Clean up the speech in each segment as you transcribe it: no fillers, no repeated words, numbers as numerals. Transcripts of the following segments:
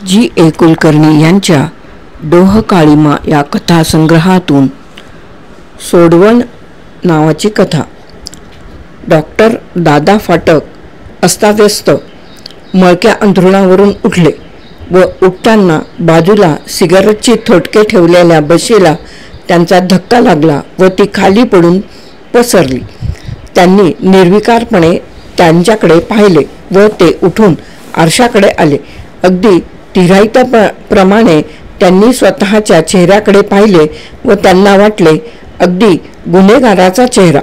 जी. ए. कुलकर्णी यांच्या डोह काळीमा या कथासंग्रहातून सोडवण नावाची कथा. डॉक्टर दादा फाटक अस्ताव्यस्त मळक्या अंथरुणावरून उठले व उठताना बाजूला सिगारेटची थोटके ठेवलेल्या बशीला त्यांचा धक्का लागला व ती खाली पडून पसरली. त्यांनी निर्विकारपणे त्यांच्याकडे पाहिले व ते उठून आरशाकडे आले. अगदी तिराईताप्रमाणे त्यांनी स्वतःच्या चेहऱ्याकडे पाहिले व त्यांना वाटले अगदी गुन्हेगाराचा चेहरा.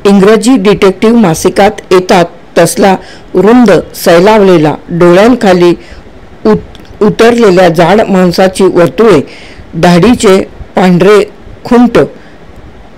इंग्रजी डिटेक्टिव्ह मासिकात येतात तसला रुंद सैलावलेला, डोळ्यांखाली उतरलेल्या जाड मांसाची वर्तुळे, दाढीचे पांढरे खुंट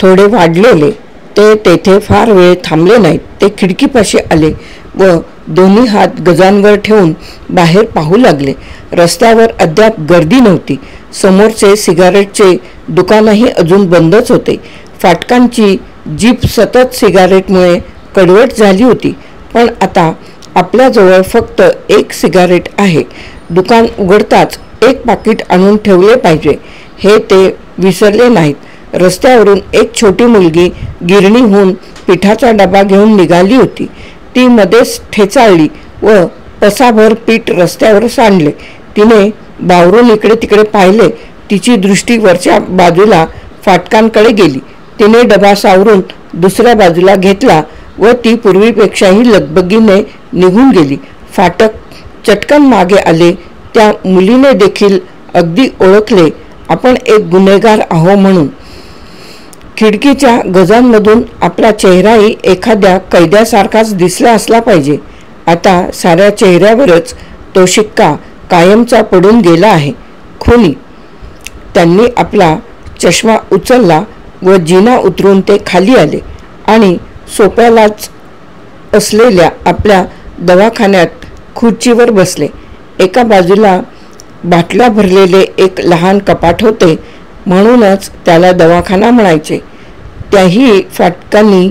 थोडे वाढलेले. ते तेथे फार वेळ थांबले नाहीत. ते खिडकीपाशी आले व दोन्ही हात गजांवर ठेवून बाहेर पाहू लागले. रस्त्यावर अद्याप गर्दी नव्हती. समोरचे सिगारेटचे दुकानही अजून बंदच होते. फाटकांची जीप सतत सिगारेटमुळे कडवट झाली होती. पण आता आपल्याजवळ फक्त एक सिगारेट आहे. दुकान उघडताच एक पाकिट आणून ठेवले पाहिजे हे ते विसरले नाहीत. रस्त्यावरून एक छोटी मुलगी गिरणीहून पिठाचा डबा घेऊन निघाली होती. ती मध्येच ठेचाळली व पसाभर पीठ रस्त्यावर सांडले. तिने बावरून इकडे तिकडे पाहिले. तिची दृष्टी वरच्या बाजूला फाटकांकडे गेली. तिने डबा सावरून दुसऱ्या बाजूला घेतला व ती पूर्वीपेक्षाही लगबगीने निघून गेली. फाटक चटकन मागे आले. त्या मुलीने देखील अगदी ओळखले आपण एक गुन्हेगार आहो म्हणून. खिडकीच्या गजांमधून आपला चेहराही एखाद्या कैद्यासारखाच दिसला असला पाहिजे. आता साऱ्या चेहऱ्यावरच तो शिक्का कायमचा पडून गेला आहे. खुनी. त्यांनी आपला चष्मा उचलला व जिना उतरून ते खाली आले आणि सोप्यालाच असलेल्या आपल्या दवाखान्यात खुर्चीवर बसले. एका बाजूला बाटल्या भरलेले एक लहान कपाट होते म्हणूनच त्याला दवाखाना म्हणायचे. त्याही फाटकांनी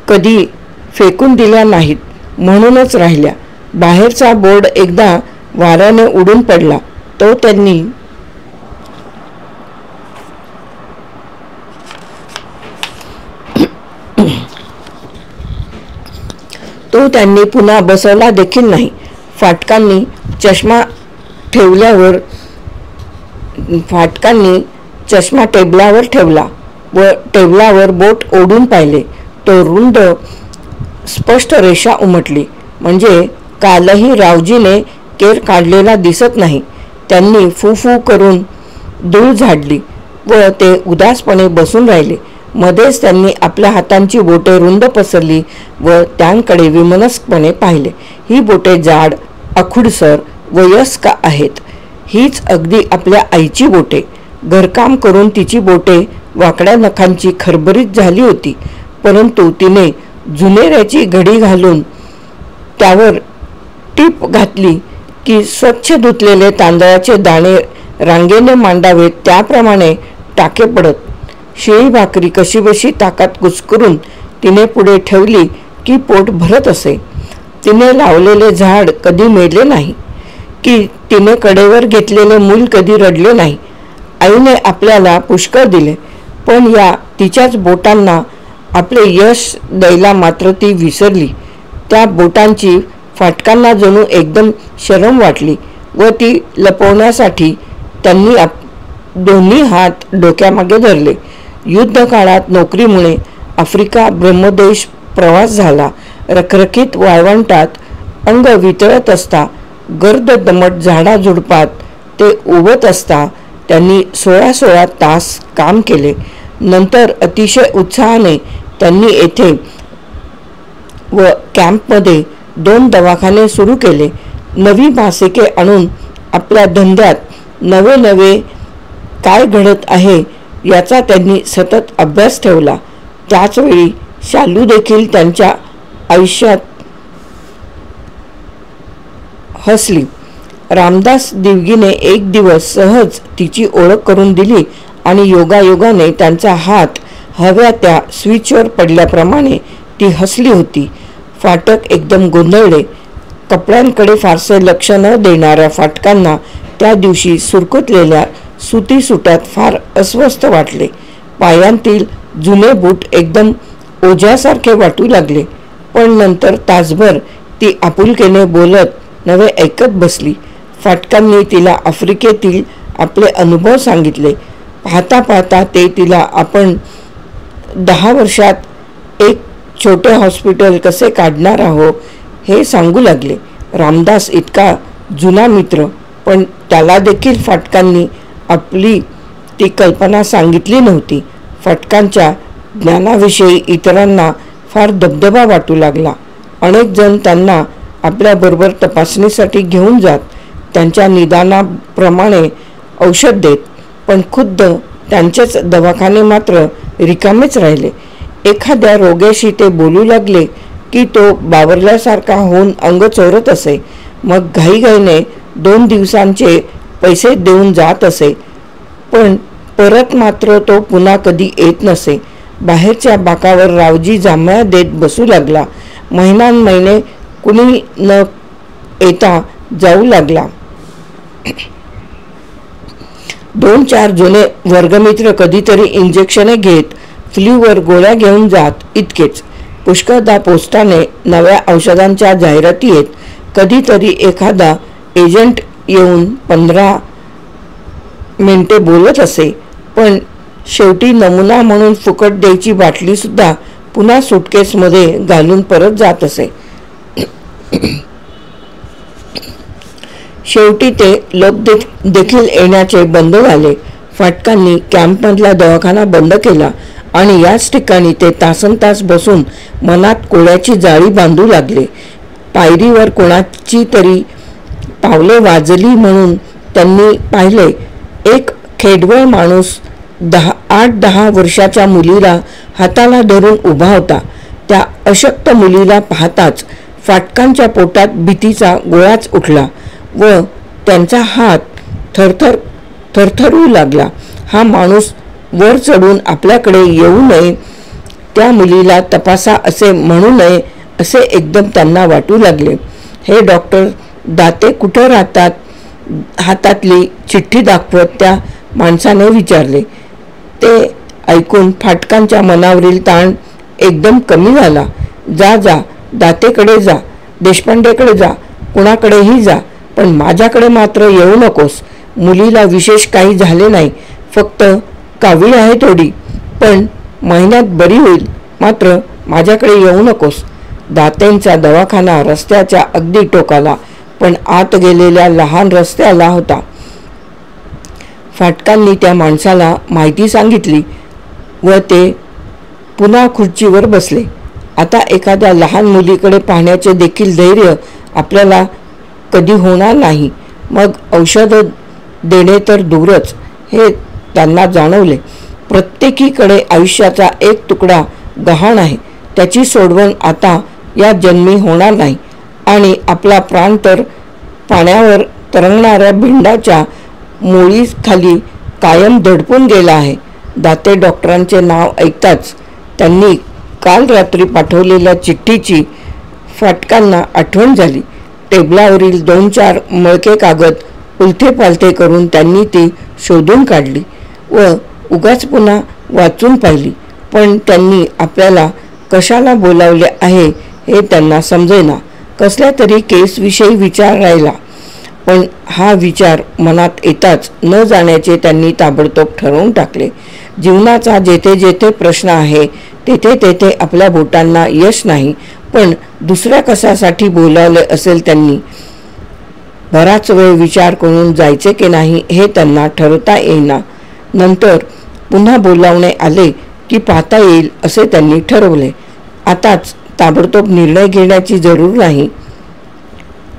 कधी फेकून दिल्या नाहीत म्हणूनच राहिल्या. बाहेरचा बोर्ड एकदा वाऱ्याने उडून पडला. तो त्यांनी पुन्हा बसवला देखील नाही. फाटकांनी चष्मा टेबलावर ठेवला व टेबलावर बोट ओढून पाहिले. तो रुंद स्पष्ट रेषा उमटली. म्हणजे कालही रावजीने केर काढलेला दिसत नाही. त्यांनी फू फू करून धूळ झाडली व ते उदासपणे बसून राहिले. मध्येच त्यांनी आपल्या हातांची बोटे रुंद पसरली व त्यांकडे विमनस्कपणे पाहिले. ही बोटे जाड, आखूडसर, वयस्क आहेत. हीच अगदी आपल्या आईची बोटे. घरकाम करून तिची बोटे वाकड्या नखांची खरबरीत झाली होती. परंतु तिने जुनेऱ्याची घडी घालून त्यावर टीप घातली की स्वच्छ धुतलेले तांदळाचे दाणे रांगेने मांडावेत त्याप्रमाणे टाके पडत. शिळी भाकरी कशीबशी ताकात कुस्करून तिने पुढे ठेवली की पोट भरत असे. तिने लावलेले झाड कधी मेले नाही की तिने कडेवर घेतलेले मूल कधी रडले नाही. आईने आपल्याला पुष्कळ दिले पण या तिच्याच बोटांना आपले यश द्यायला मात्र ती विसरली. त्या बोटांची फाटकांना जणू एकदम शरम वाटली व ती लपवण्यासाठी त्यांनी दोन्ही हात डोक्यामागे धरले. युद्धकाळात नोकरीमुळे आफ्रिका ब्रह्मदेश प्रवास झाला. रखरखीत वाळवंटात अंग वितळत असता, गर्द दमट झाडाझुडपात ते उभत असता त्यांनी 16 तास काम केले. नंतर अतिशय उत्साहाने त्यांनी येथे व कॅम्पमध्ये 2 दवाखाने सुरू केले. नवी मासिके आणून आपल्या धंद्यात नवे काय घडत आहे याचा त्यांनी सतत अभ्यास ठेवला. त्याचवेळी शालू देखील त्यांच्या आयुष्यात हसली. रामदास दिवगीने एक दिवस सहज तिची ओळख करून दिली आणि योगायोगाने त्यांचा हात हव्या त्या स्विचवर पडल्याप्रमाणे ती हसली होती. फाटक एकदम गोंधळले. कपड्यांकडे फारसे लक्ष न देणाऱ्या फाटकांना त्या दिवशी सुरकुतलेल्या सुती सुट्यात फार अस्वस्थ वाटले. पायांतील जुने बूट एकदम ओझ्यासारखे वाटू लागले. पण नंतर तासभर ती आपुलकीने बोलत नवे ऐकत बसली. फाटकांनी तिला आफ्रिकेतील आपले अनुभव सांगितले. पाहता पाहता ते तिला आपण 10 वर्षात एक छोटे हॉस्पिटल कसे काढणार आहोत हे सांगू लागले. रामदास इतका जुना मित्र, पण त्याला देखील फाटकांनी आपली ती कल्पना सांगितली नव्हती. फाटकांच्या ज्ञानाविषयी इतरांना फार दबदबा वाटू लागला. अनेक जण त्यांना आपल्याबरोबर तपासणीसाठी घेऊन जात, त्यांच्या निदानाप्रमाणे औषध देत, पण खुद्द त्यांचेच दवाखाने मात्र रिकामेच राहिले. एखाद्या रोग्याशी ते बोलू लागले की तो बावरल्यासारखा होऊन अंग चोरत असे. मग घाईघाईने 2 दिवसांचे पैसे देऊन जात असे, पण परत मात्र तो पुन्हा कधी येत नसे. बाहेरच्या बाकावर रावजी जांभया देत बसू लागला. महिने कुणी न येता जाऊ लागला. 2-4 जुने वर्गमित्र कधीतरी इंजेक्शने घेत, फ्लूवर गोळ्या घेऊन जात, इतकेच. पुष्कळदा पोस्टाने नव्या औषधांच्या जाहिराती येत. कधीतरी एखादा एजंट येऊन 15 मिनिटे बोलत असे, पण शेवटी नमुना म्हणून फुकट द्यायची बाटली सुद्धा पुन्हा सुटकेसमध्ये घालून परत जात असे. शेवटी ते लोक देखील येण्याचे बंद झाले. फाटकांनी कॅम्पमधला दवाखाना बंद केला आणि याच ठिकाणी ते तासनतास बसून मनात कोळ्याची जाळी बांधू लागले. पायरीवर कोणाची तरी पावले वाजली म्हणून त्यांनी पाहिले. एक खेडवळ माणूस 8-10 वर्षाच्या मुलीला हाताला धरून उभा होता. त्या अशक्त मुलीला पाहताच फाटकांच्या पोटात भीतीचा गोळाच उठला व त्यांचा हात थरथरू लागला. हा माणूस वर चढून आपल्याकडे येऊ नये, त्या मुलीला तपासा असे म्हणू नये असे एकदम त्यांना वाटू लागले. हे डॉक्टर दाते कुठे राहतात? हातातली चिठ्ठी दाखवत त्या माणसाने विचारले. ते ऐकून फाटकांच्या मनावरील ताण एकदम कमी झाला. जा दातेकडे जा, देशपांडेकडे जा, कुणाकडेही जा, पण माझ्याकडे मात्र येऊ नकोस. मुलीला विशेष काही झाले नाही, फक्त कावीळ आहे थोडी, पण महिन्यात बरी होईल. मात्र माझ्याकडे येऊ नकोस. दातेंचा दवाखाना रस्त्याच्या अगदी टोकाला, पण आत गेलेल्या लहान रस्त्याला होता. फाटकांनी त्या माणसाला माहिती सांगितली व ते पुन्हा खुर्चीवर बसले. आता एखाद्या लहान मुलीकडे पाहण्याचे देखील धैर्य आपल्याला कधी होणार नाही. मग औषध देणे तर दूरच, हे त्यांना जाणवले. प्रत्येकीकडे आयुष्याचा एक तुकडा गहाण आहे, त्याची सोडवण आता या जन्मी होणार नाही आणि आपला प्राण तर पाण्यावर तरंगणाऱ्या भिंडाच्या मोळीखाली कायम दडपून गेला आहे. दाते डॉक्टरांचे नाव ऐकताच त्यांनी काल रात्री पाठवलेल्या चिठ्ठीची फाटकांना आठवण झाली. टेबलावरील 2-4 मळके कागद उलथे पालथे करून त्यांनी ती शोधून काढली व उगाच पुन्हा वाचून पाहिली. पण त्यांनी आपल्याला कशाला बोलावले आहे हे त्यांना समजेना. कसल्या तरी केसविषयी विचार राहिला, पण हा विचार मनात येताच न जाण्याचे त्यांनी ताबडतोब ठरवून टाकले. जीवनाचा जेथे जेथे प्रश्न आहे तेथे तेथे आपल्या बोटांना यश नाही, पण दुसऱ्या कशासाठी बोलावले असेल त्यांनी. बराच वेळ विचार करून जायचे की नाही हे त्यांना ठरवता येईना. नंतर पुन्हा बोलावणे आले की पाहता येईल असे त्यांनी ठरवले. आताच ताबडतोब निर्णय घेण्याची जरूर नाही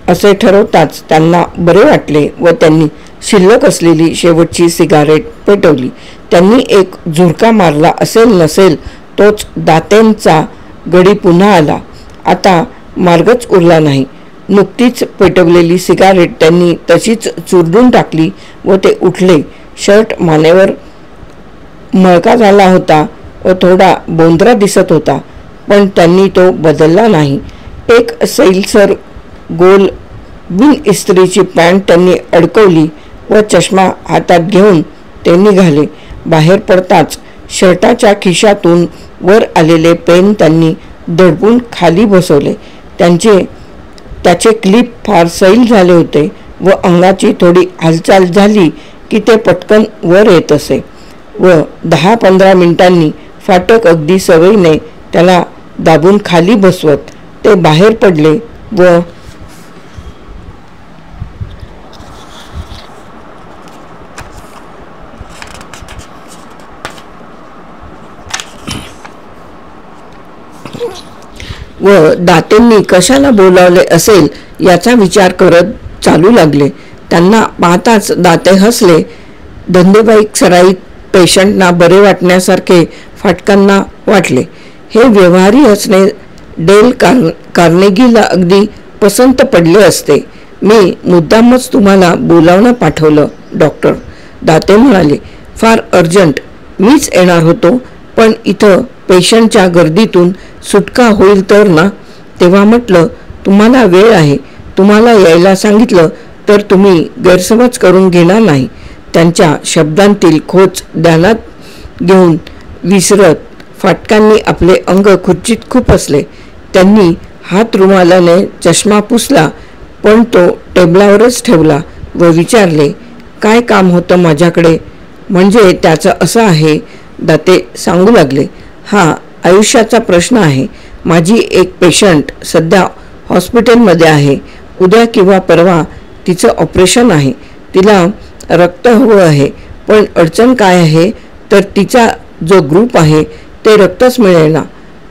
असे ठरवताच त्यांना बरे वाटले व त्यांनी शिल्लक असलेली शेवटची सिगारेट पेटवली. त्यांनी एक झुरका मारला असेल नसेल तोच दातेंचा गडी पुन्हा आला. आता मार्गच उरला नाही. नुकतीच पेटवलेली सिगारेट त्यांनी तशीच चुरडून टाकली व ते उठले. शर्ट मानेवर मळका झाला होता व थोडा बोंद्रा दिसत होता, पण त्यांनी तो बदलला नाही. एक सैलसर गोल बिन इस्त्रीची पॅन्ट त्यांनी अडकवली व चष्मा हातात घेऊन ते निघाले. बाहेर पडताच शर्टाच्या खिशातून वर आलेले पेन त्यांनी दडपून खाली बसवले. त्याचे क्लिप फार सैल झाले होते व अंगाची थोडी हालचाल झाली की ते पटकन वर येत असे व 10-15 मिनिटांनी फाटक अगदी सवयीने त्याला दाबून खाली बसवत ते बाहेर पडले व दातेंनी कशाला बोलावले असेल याचा विचार करत चालू लागले. त्यांना पाहताच दाते हसले. धंदेबाईक सराईत पेशंटना बरे वाटण्यासारखे फाटकांना वाटले. हे व्यवहारी हसणे डेल कार्नेगीला अगदी पसंत पडले असते. मी मुद्दामच तुम्हाला बोलावणं पाठवलं डॉक्टर, दाते म्हणाले. फार अर्जंट. मीच येणार होतो, पण इथं पेशंटच्या गर्दीतून सुटका होईल तर ना. तेव्हा म्हटलं तुम्हाला वेळ आहे, तुम्हाला यायला सांगितलं तर तुम्ही गैरसमज करून घेणार नाही. त्यांच्या शब्दांतील खोच ध्यानात घेऊन विसरत फाटकांनी आपले अंग खुर्चीत खुपसले. त्यांनी हात रुमालाने चष्मा पुसला, पण तो टेबलावरच ठेवला व विचारले, काय काम होतं माझ्याकडे? म्हणजे त्याचं असं आहे, दाते सांगू लागले. हा आयुष्याचा प्रश्न आहे. माझी एक पेशंट सध्या हॉस्पिटलमध्ये आहे. उद्या किंवा परवा तिचं ऑपरेशन आहे. तिला रक्त हवं आहे, पण अडचण काय आहे तर तिचा जो ग्रुप आहे ते रक्तच मिळेना.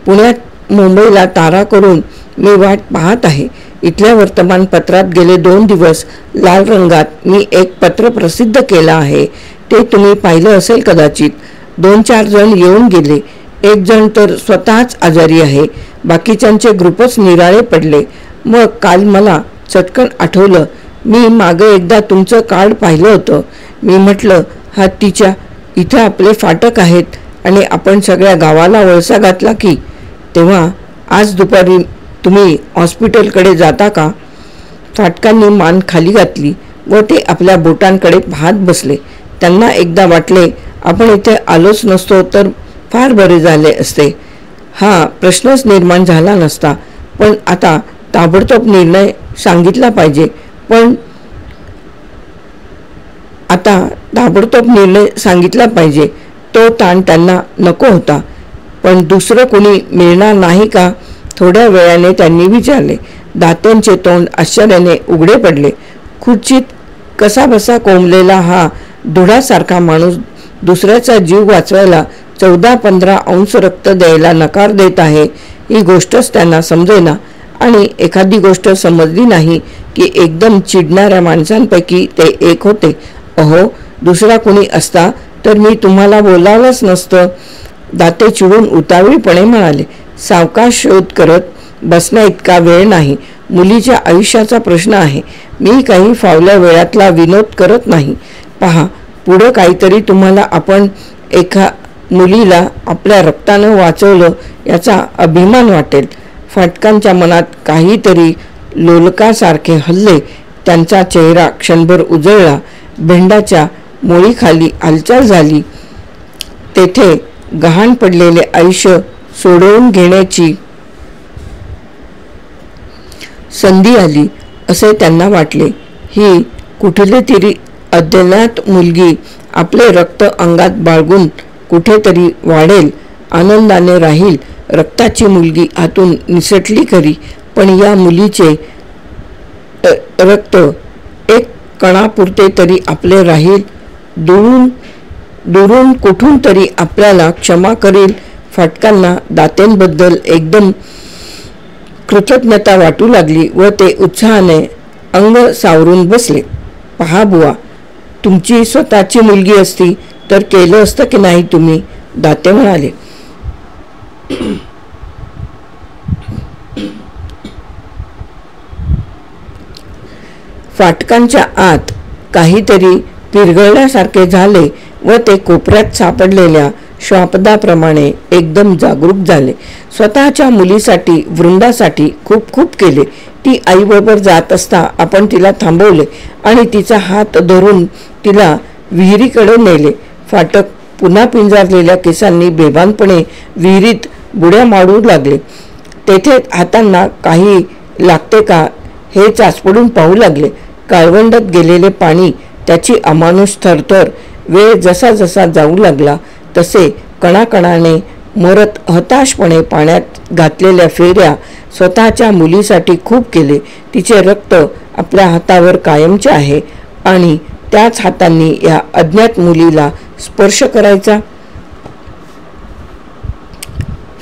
पुण्यात मुंबईला तारा करून मी वाट पाहत आहे. इथल्या वर्तमानपत्रात गेले 2 दिवस लाल रंगात मी एक पत्र प्रसिद्ध केलं आहे. ते तुम्ही पाहिलं असेल कदाचित. 2-4 जण येऊन गेले. एक जण तर स्वतःच आजारी आहे. बाकीच्यांचे ग्रुपच निराळे पडले. मग काल मला चटकन आठवलं, मी मागे एकदा तुमचं कार्ड पाहिलं होतं. मी म्हटलं तिच्या इथं आपले फाटक आहेत आणि आपण सगळ्या गावाला वळसा घातला की. तेव्हा आज दुपारी तुम्ही हॉस्पिटलकडे जाता का? फाटकांनी मान खाली घातली व ते आपल्या बोटांकडे पाहत बसले. त्यांना एकदा वाटले आपण इथे आलोच नसतो तर फार बरे झाले असते. हा प्रश्नच निर्माण झाला नसता. पण आता ताबडतोब निर्णय सांगितला पाहिजे. तो ताण त्यांना नको होता. पण दुसरं कोणी मिळणार नाही का? थोड्या वेळाने त्यांनी विचारले. दात्यांचे तोंड आश्चर्याने उघडे पडले. खुर्चीत कसाबसा कोंबलेला हा धुडासारखा माणूस दुसऱ्याचा जीव वाचवायला 14-15 अंश रक्त द्यायला नकार देत आहे ही गोष्टच त्यांना समजेना. आणि एखादी गोष्ट समजली नाही की एकदम चिडणाऱ्या माणसांपैकी ते एक होते. अहो, दुसरा कोणी असता तर मी तुम्हाला बोलावलंच नसतं, दाते चिडून उतावीळपणे म्हणाले. सावकाश शोध करत बसण्या इतका वेळ नाही. मुलीच्या आयुष्याचा प्रश्न आहे. मी काही फावल्या वेळातला विनोद करत नाही. पहा, पुढं काहीतरी तुम्हाला आपण एका मुलीला आपल्या रक्तानं वाचवलं याचा अभिमान वाटेल. फाटकांच्या मनात काहीतरी लोलकासारखे हल्ले. त्यांचा चेहरा क्षणभर उजळला. भेंडाच्या मुळीखाली हालचाल झाली. तेथे गहाण पडलेले आयुष्य सोडवून घेण्याची संधी आली असे त्यांना वाटले. ही कुठली तरी अज्ञात मुलगी आपले रक्त अंगात बाळगून कुठेतरी वाढेल, आनंदाने राहील. रक्ताची मुलगी आतून निसटली खरी, पण या मुलीचे रक्त एक कणापुरते तरी आपले राहील. दुरून कुठून तरी आपल्याला क्षमा करील. फाटकांना दातेंबद्दल एकदम कृतज्ञता वाटू लागली व ते उत्साहाने अंग सावरून बसले. पहा बुवा, तुमची स्वतःची मुलगी असती तर केलं असतं की नाही तुम्ही? दाते म्हणाले. फाटकांच्या आत काहीतरी पिरघळल्यासारखे झाले व ते कोपऱ्यात सापडलेल्या श्वापदाप्रमाणे एकदम जागरूक झाले. स्वतःच्या मुलीसाठी, वृंदासाठी खूप खूप केले. ती आईबरोबर जात असता आपण तिला थांबवले आणि तिचा हात धरून तिला विहिरीकडे नेले. फाटक पुन्हा पिंजारलेल्या केसांनी बेभानपणे विहिरीत बुड्या मारू लागले. तेथे हातांना काही लागते का हे चाचपडून पाहू लागले. काळवंडात गेलेले पाणी, त्याची अमानुष थरथर. वेळ जसा जसा जाऊ लागला तसे कणाकणाने मरत हताशपणे पाण्यात घातलेल्या फेऱ्या. स्वतःच्या मुलीसाठी खूप केले. तिचे रक्त आपल्या हातावर कायमचे आहे आणि त्याच हातांनी या अज्ञात मुलीला स्पर्श करायचा.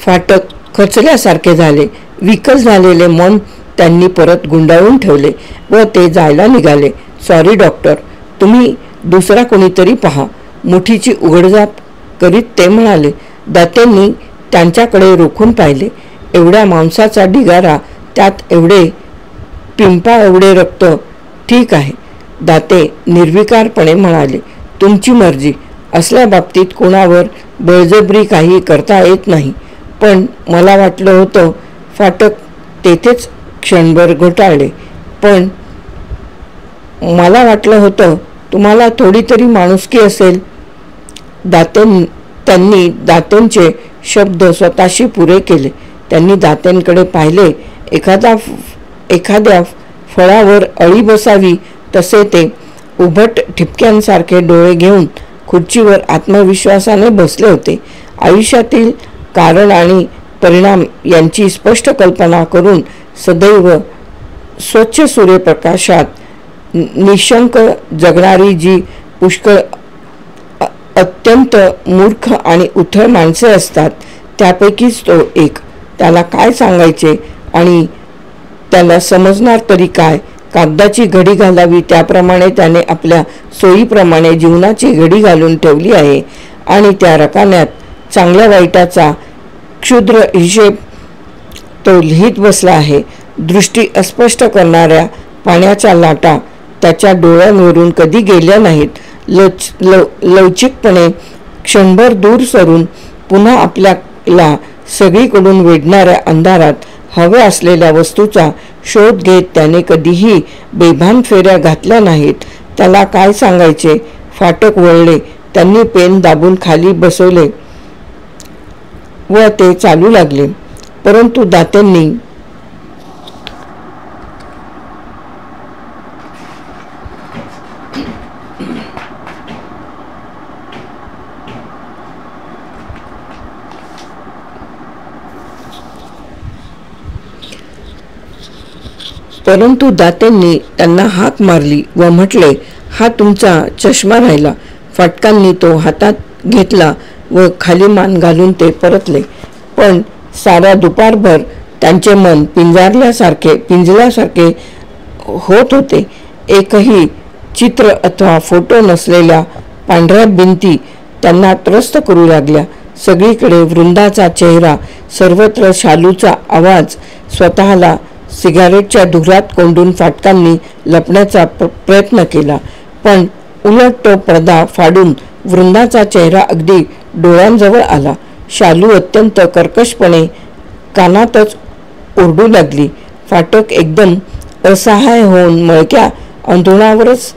फाटक खचल्यासारखे झाले. विकल झालेले मन त्यांनी परत गुंडाळून ठेवले व ते जायला निघाले. सॉरी डॉक्टर, तुम्ही दुसरा कोणीतरी पहा, मुठीची उघडझाप करीत ते म्हणाले. दात्यांनी त्यांच्याकडे रोखून पाहिले. एवढ्या मांसाचा ढिगारा, त्यात एवढे पिंपा एवढे रक्त. ठीक आहे, दाते निर्विकारपणे म्हणाले. तुमची मर्जी. असल्या बाबतीत कोणावर बळजबरी काही करता येत नाही. पण मला वाटलं होतं. फाटक तेथेच क्षणभर घोटाळले. पण मला वाटलं होतं तुम्हाला थोडी तरी माणुसकी असेल. त्यांनी दात्यांचे शब्द स्वतःशी पुरे केले. त्यांनी दात्यांकडे पाहिले. एखाद्या फळावर अळी बसावी तसे ते उभट ठिपक्यांसारखे डोळे घेऊन खुर्चीवर आत्मविश्वासाने बसले होते. आयुष्यातील कारण आणि परिणाम यांची स्पष्ट कल्पना करून सदैव स्वच्छ सूर्यप्रकाशात निशंक जगणारी जी पुष्कळ अत्यंत मूर्ख आणि उथळ माणसे असतात त्यापैकीच तो एक. त्याला काय सांगायचे आणि त्याला समजणार तरी काय. कागदाची घडी घालावी त्याप्रमाणे त्याने आपल्या सोयीप्रमाणे जीवनाची घडी घालून ठेवली आहे आणि त्या रकान्यात चांगल्या वाईटाचा क्षुद्र हिशेब तो लिहित बसला आहे. दृष्टी अस्पष्ट करणाऱ्या पाण्याच्या लाटा त्याच्या डोळ्यांवरून कधी गेल्या नाहीत. लवचिकपणे क्षणभर दूर सरून पुन्हा आपल्याला सगळीकडून वेढणाऱ्या अंधारात हव्या असलेल्या वस्तूचा शोध घेत त्याने कधीही बेभान फेऱ्या घातल्या नाहीत. त्याला काय सांगायचे. फाटक वळले. त्यांनी पेन दाबून खाली बसवले व ते चालू लागले. परंतु दात्यांनी त्यांना हाक मारली व म्हटले, हा तुमचा चष्मा राहिला. फाटकांनी तो हातात घेतला व खाली मान घालून ते परतले. पण साऱ्या दुपारभर त्यांचे मन पिंजल्यासारखे होत होते. एकही चित्र अथवा फोटो नसलेल्या पांढऱ्या भिंती त्यांना त्रस्त करू लागल्या. सगळीकडे वृंदाचा चेहरा, सर्वत्र शालूचा आवाज. स्वतःला सिगारेटच्या धुरात कोंडून फाटकांनी लपण्याचा प्रयत्न केला. पण उलट तो पडदा फाडून वृंदाचा चेहरा अगदी डोळ्यांजवळ आला. शालू अत्यंत कर्कशपणे कानातच ओरडू लागली. फाटक एकदम असहाय होऊन मळक्या अंथरुणावरच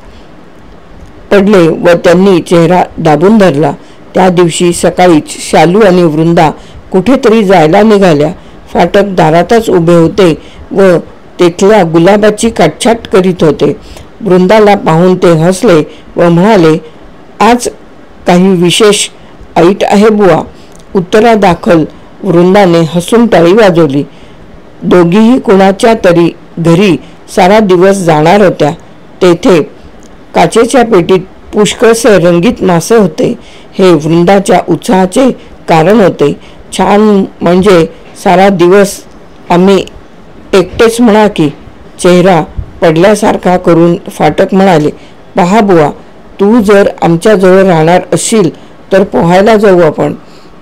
पडले व त्यांनी चेहरा दाबून धरला. त्या दिवशी सकाळीच शालू आणि वृंदा कुठेतरी जायला निघाल्या. फाटक दारातच उभे होते व तेथल्या गुलाबाची काटछाट करीत होते. वृंदाला पाहून ते हसले व म्हणाले, आज काही विशेष ऐट आहे बुवा. उत्तरादाखल वृंदाने हसून टाळी वाजवली. दोघीही कुणाच्या तरी घरी सारा दिवस जाणार होत्या. तेथे काचेच्या पेटीत पुष्कळसे रंगीत मासे होते. हे वृंदाच्या उत्साहाचे कारण होते. छान, म्हणजे सारा दिवस आम्ही एकटेच म्हणा की. चेहरा पडल्यासारखा करून फाटक म्हणाले, पहा बुवा, तू जर आमच्याजवळ राहणार असशील तर पोहायला जाऊ आपण.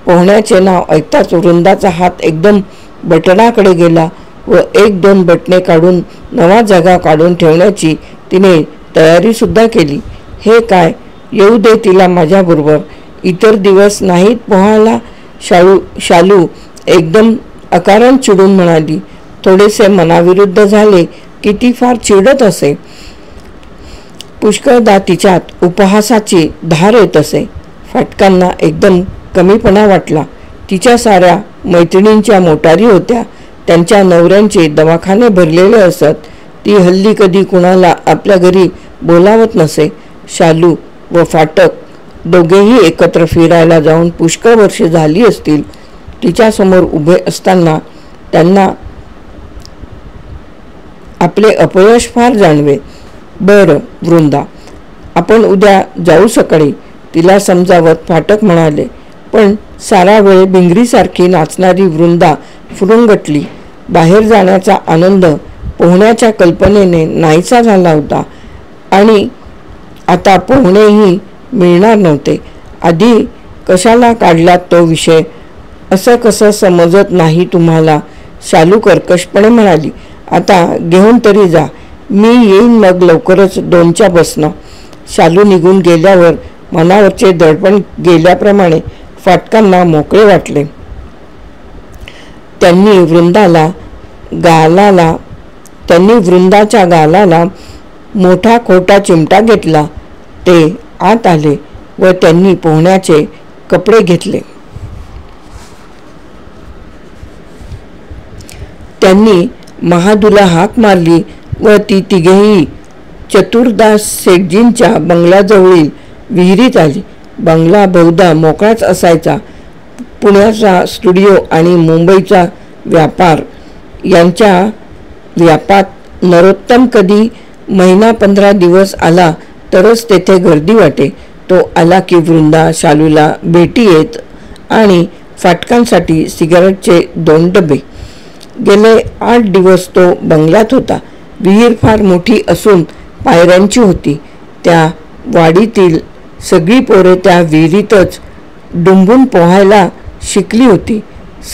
पोहण्याचे नाव ऐकताच वृंदाचा हात एकदम बटणाकडे गेला व 1-2 बटणे काढून नवा जागा काढून ठेवण्याची तिने तयारी सुद्धा केली. हे काय, येऊ दे तिला माझ्याबरोबर. इतर दिवस नाहीत पोहायला? शालू एकदम अकारण चिडून म्हणाली. थोडेसे मनाविरुद्ध झाले की ती फार चिडत असे. पुष्कळदा तिच्यात उपहासाची धार येत असे. फाटकांना एकदम कमीपणा वाटला. तिच्या साऱ्या मैत्रिणींच्या मोटारी होत्या. त्यांच्या नवऱ्यांचे दवाखाने भरलेले असत. ती हल्ली कधी कुणाला आपल्या घरी बोलावत नसे. शालू व फाटक दोघेही एकत्र फिरायला जाऊन पुष्कळ वर्षे झाली असतील. तिच्यासमोर उभे असताना त्यांना आपले अपयश फार जाणवे. बरं वृंदा, आपण उद्या जाऊ सकाळी, तिला समजावत फाटक म्हणाले. पण सारा वेळ भिंगरीसारखी नाचणारी वृंदा फुरुंगटली. बाहेर जाण्याचा आनंद पोहण्याच्या कल्पनेने नाहीसा झाला होता आणि आता पोहणेही मिळणार नव्हते. आधी कशाला काढलात तो विषय? असं कसं समजत नाही तुम्हाला? शालू कर्कशपणे म्हणाली. आता घेऊन तरी जा, मी येईन मग लवकरच 2च्या बसनं. शालू निघून गेल्यावर मनावरचे दडपण गेल्याप्रमाणे फाटकांना मोकळे वाटले. त्यांनी वृंदाच्या गालाला मोठा खोटा चिमटा घेतला. ते आत आले व त्यांनी पोहण्याचे कपडे घेतले. त्यांनी महादूला हाक मारली व ती तिघेही चतुरदास सेठजींच्या बंगल्याजवळील विहिरीत आली. बंगला बहुधा मोकळाच असायचा. पुण्याचा स्टुडिओ आणि मुंबईचा व्यापार यांच्या व्यापात नरोत्तम कधी महिना 15 दिवस आला तरच तेथे गर्दी वाटे. तो आला की वृंदा शालूला भेटी येत आणि फाटकांसाठी सिगारेटचे 2 डबे. गेले 8 दिवस तो बंगल्यात होता. विहीर फार मोठी असून पायऱ्यांची होती. त्या वाडीतील सगळी पोरे त्या विहिरीतच डुंबून पोहायला शिकली होती.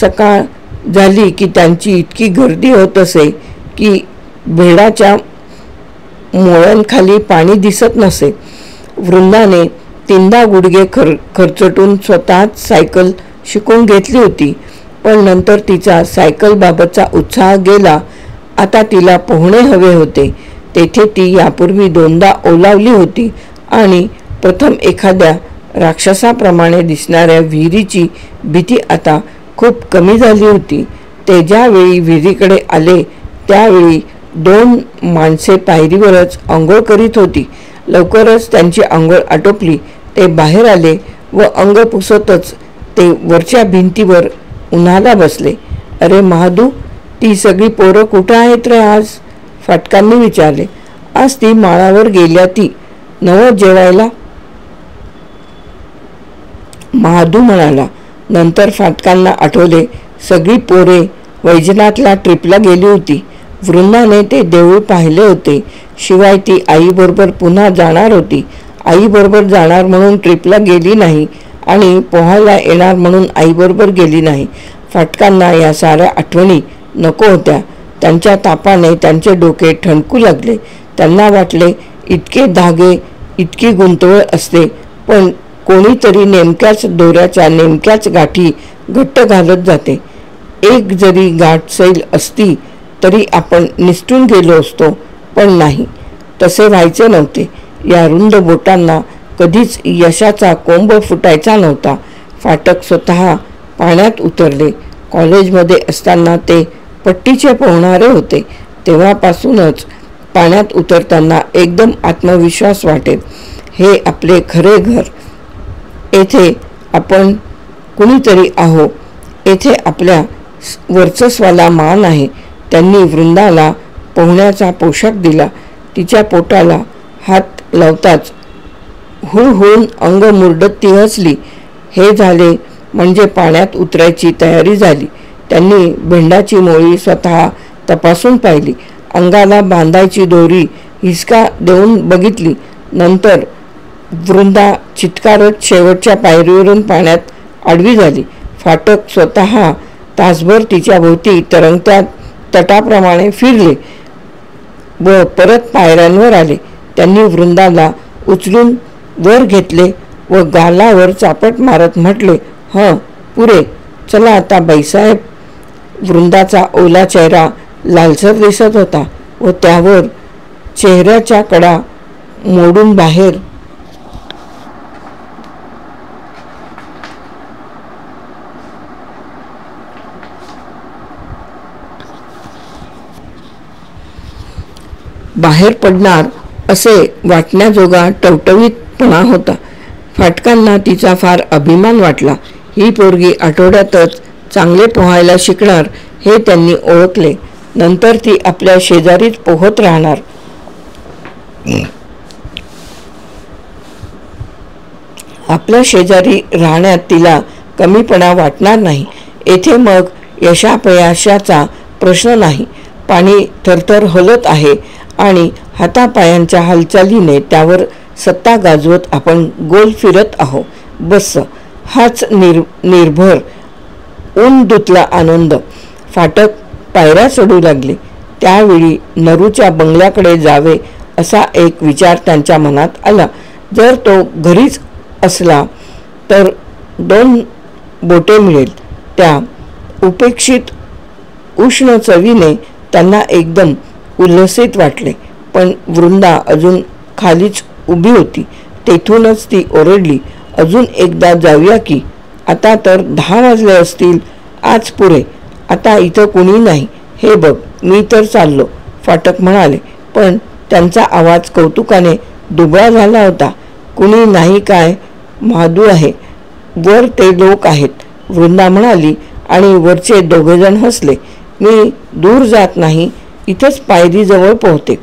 सकाळ झाली की त्यांची इतकी गर्दी होत असे की भेडाच्या मोळ्यांखाली पाणी दिसत नसे. वृंदाने 3दा गुडघे खर्चटून स्वतःच सायकल शिकून घेतली होती. पण नंतर तिचा सायकलबाबतचा उत्साह गेला. आता तिला पोहणे हवे होते. तेथे ती यापूर्वी 2दा ओलावली होती आणि प्रथम एखाद्या राक्षसाप्रमाणे दिसणाऱ्या विहिरीची भीती आता खूप कमी झाली होती. ते ज्यावेळी विहिरीकडे आले त्यावेळी 2 माणसे पायरीवरच आंघोळ करीत होती. लवकरच त्यांची आंघोळ आटोपली. ते बाहेर आले व अंग पुसतच ते वरच्या भिंतीवर उन्हाला बसले. अरे महादू, ती सगळी पोरं कुठं आहेत रे आज? फाटकांनी विचारले. आज ती माळावर गेल्या ती नवं जेवायला, महादू म्हणाला. नंतर फाटकांना आठवले सगळी पोरे वैजनाथला ट्रिपला गेली होती. वृंदाने ते देऊळ पाहिले होते. शिवाय ती आईबरोबर पुन्हा जाणार होती. आईबरोबर जाणार म्हणून ट्रिपला गेली नाही आणि पोहायला येणार म्हणून आईबरोबर गेली नाही. फाटकांना या साऱ्या आठवणी नको होत्या. त्यांच्या तापाने त्यांचे डोके ठणकू लागले. त्यांना वाटले इतके धागे, इतकी गुंतवळ असते पण कोणीतरी नेमक्याच दोऱ्याच्या नेमक्याच गाठी घट्ट घालत जाते. एक जरी गाठ सैल असती तरी आपण निसटून गेलो असतो. पण नाही, तसे व्हायचे नव्हते. या रुंद बोटांना कधीच यशाचा कोंब फुटायचा नव्हता. फाटक स्वतः पाण्यात उतरले. कॉलेजमध्ये असताना ते पट्टीचे पोहणारे होते. तेव्हापासूनच पाण्यात उतरताना एकदम आत्मविश्वास वाटे. हे आपले खरे घर. येथे आपण कुणीतरी आहो. येथे आपल्या वर्चस्वाला मान आहे. त्यांनी वृंदाला पोहण्याचा पोशाख दिला. तिच्या पोटाला हात लावताच हुळहुळून अंग मुरडत ती हसली. हे झाले म्हणजे पाण्यात उतरायची तयारी झाली. त्यांनी भेंडाची मोळी स्वतः तपासून पाहिली. अंगाला बांधायची दोरी हिसका देऊन बघितली. नंतर वृंदा चित्कारत शेवटच्या पायरीवरून पाण्यात आडवी झाली. फाटक स्वतः तासभर तिच्या भोवती तरंगत्या तटाप्रमाणे फिरले व परत पायऱ्यांवर आले. त्यांनी वृंदाला उचलून वर घेतले व गालावर चापट मारत म्हटले, पुरे, चला आता बाईसाहेब. वृंदाचा ओला चेहरा लालसर दिसत होता व त्यावर चेहऱ्याच्या कडा मोडून बाहेर पडणार असे वाटण्याजोगा टवटवीतपणा होता. फाटकांना तिचा फार अभिमान वाटला. ही पोरगी आठवड्यातच चांगले पोहायला शिकणार हे त्यांनी ओळखले. नंतर ती आपल्या शेजारीच पोहत राहणार. आपल्या शेजारी राहण्यात तिला कमीपणा वाटणार नाही. येथे मग यशापयशाचा प्रश्न नाही. पाणी थरथर हलत आहे आणि हातापायांच्या हालचालीने त्यावर सत्ता गाजवत आपण गोल फिरत आहो. बस, हाच निर्भर ऊन धुतला आनंद. फाटक पायऱ्या चढू लागले. त्यावेळी नरूच्या बंगल्याकडे जावे असा एक विचार त्यांच्या मनात आला. जर तो घरीच असला तर 2 बोटे मिळेल. त्या उपेक्षित उष्ण चवीने त्यांना एकदम उल्हसित वाटले. पण वृंदा अजून खालीच उभी होती. तेथूनच ती ओरडली, अजून एकदा जाऊया की. आता तर 10 वाजले असतील. आज पुरे. आता इथं कुणी नाही. हे बघ, मी तर चाललो, फाटक म्हणाले. पण त्यांचा आवाज कौतुकाने दुबळा झाला होता. कुणी नाही काय, महादू आहे. वर ते लोक आहेत, वृंदा म्हणाली आणि वरचे दोघेजण हसले. मी दूर जात नाही, इथेच पायरीजवळ पोहते.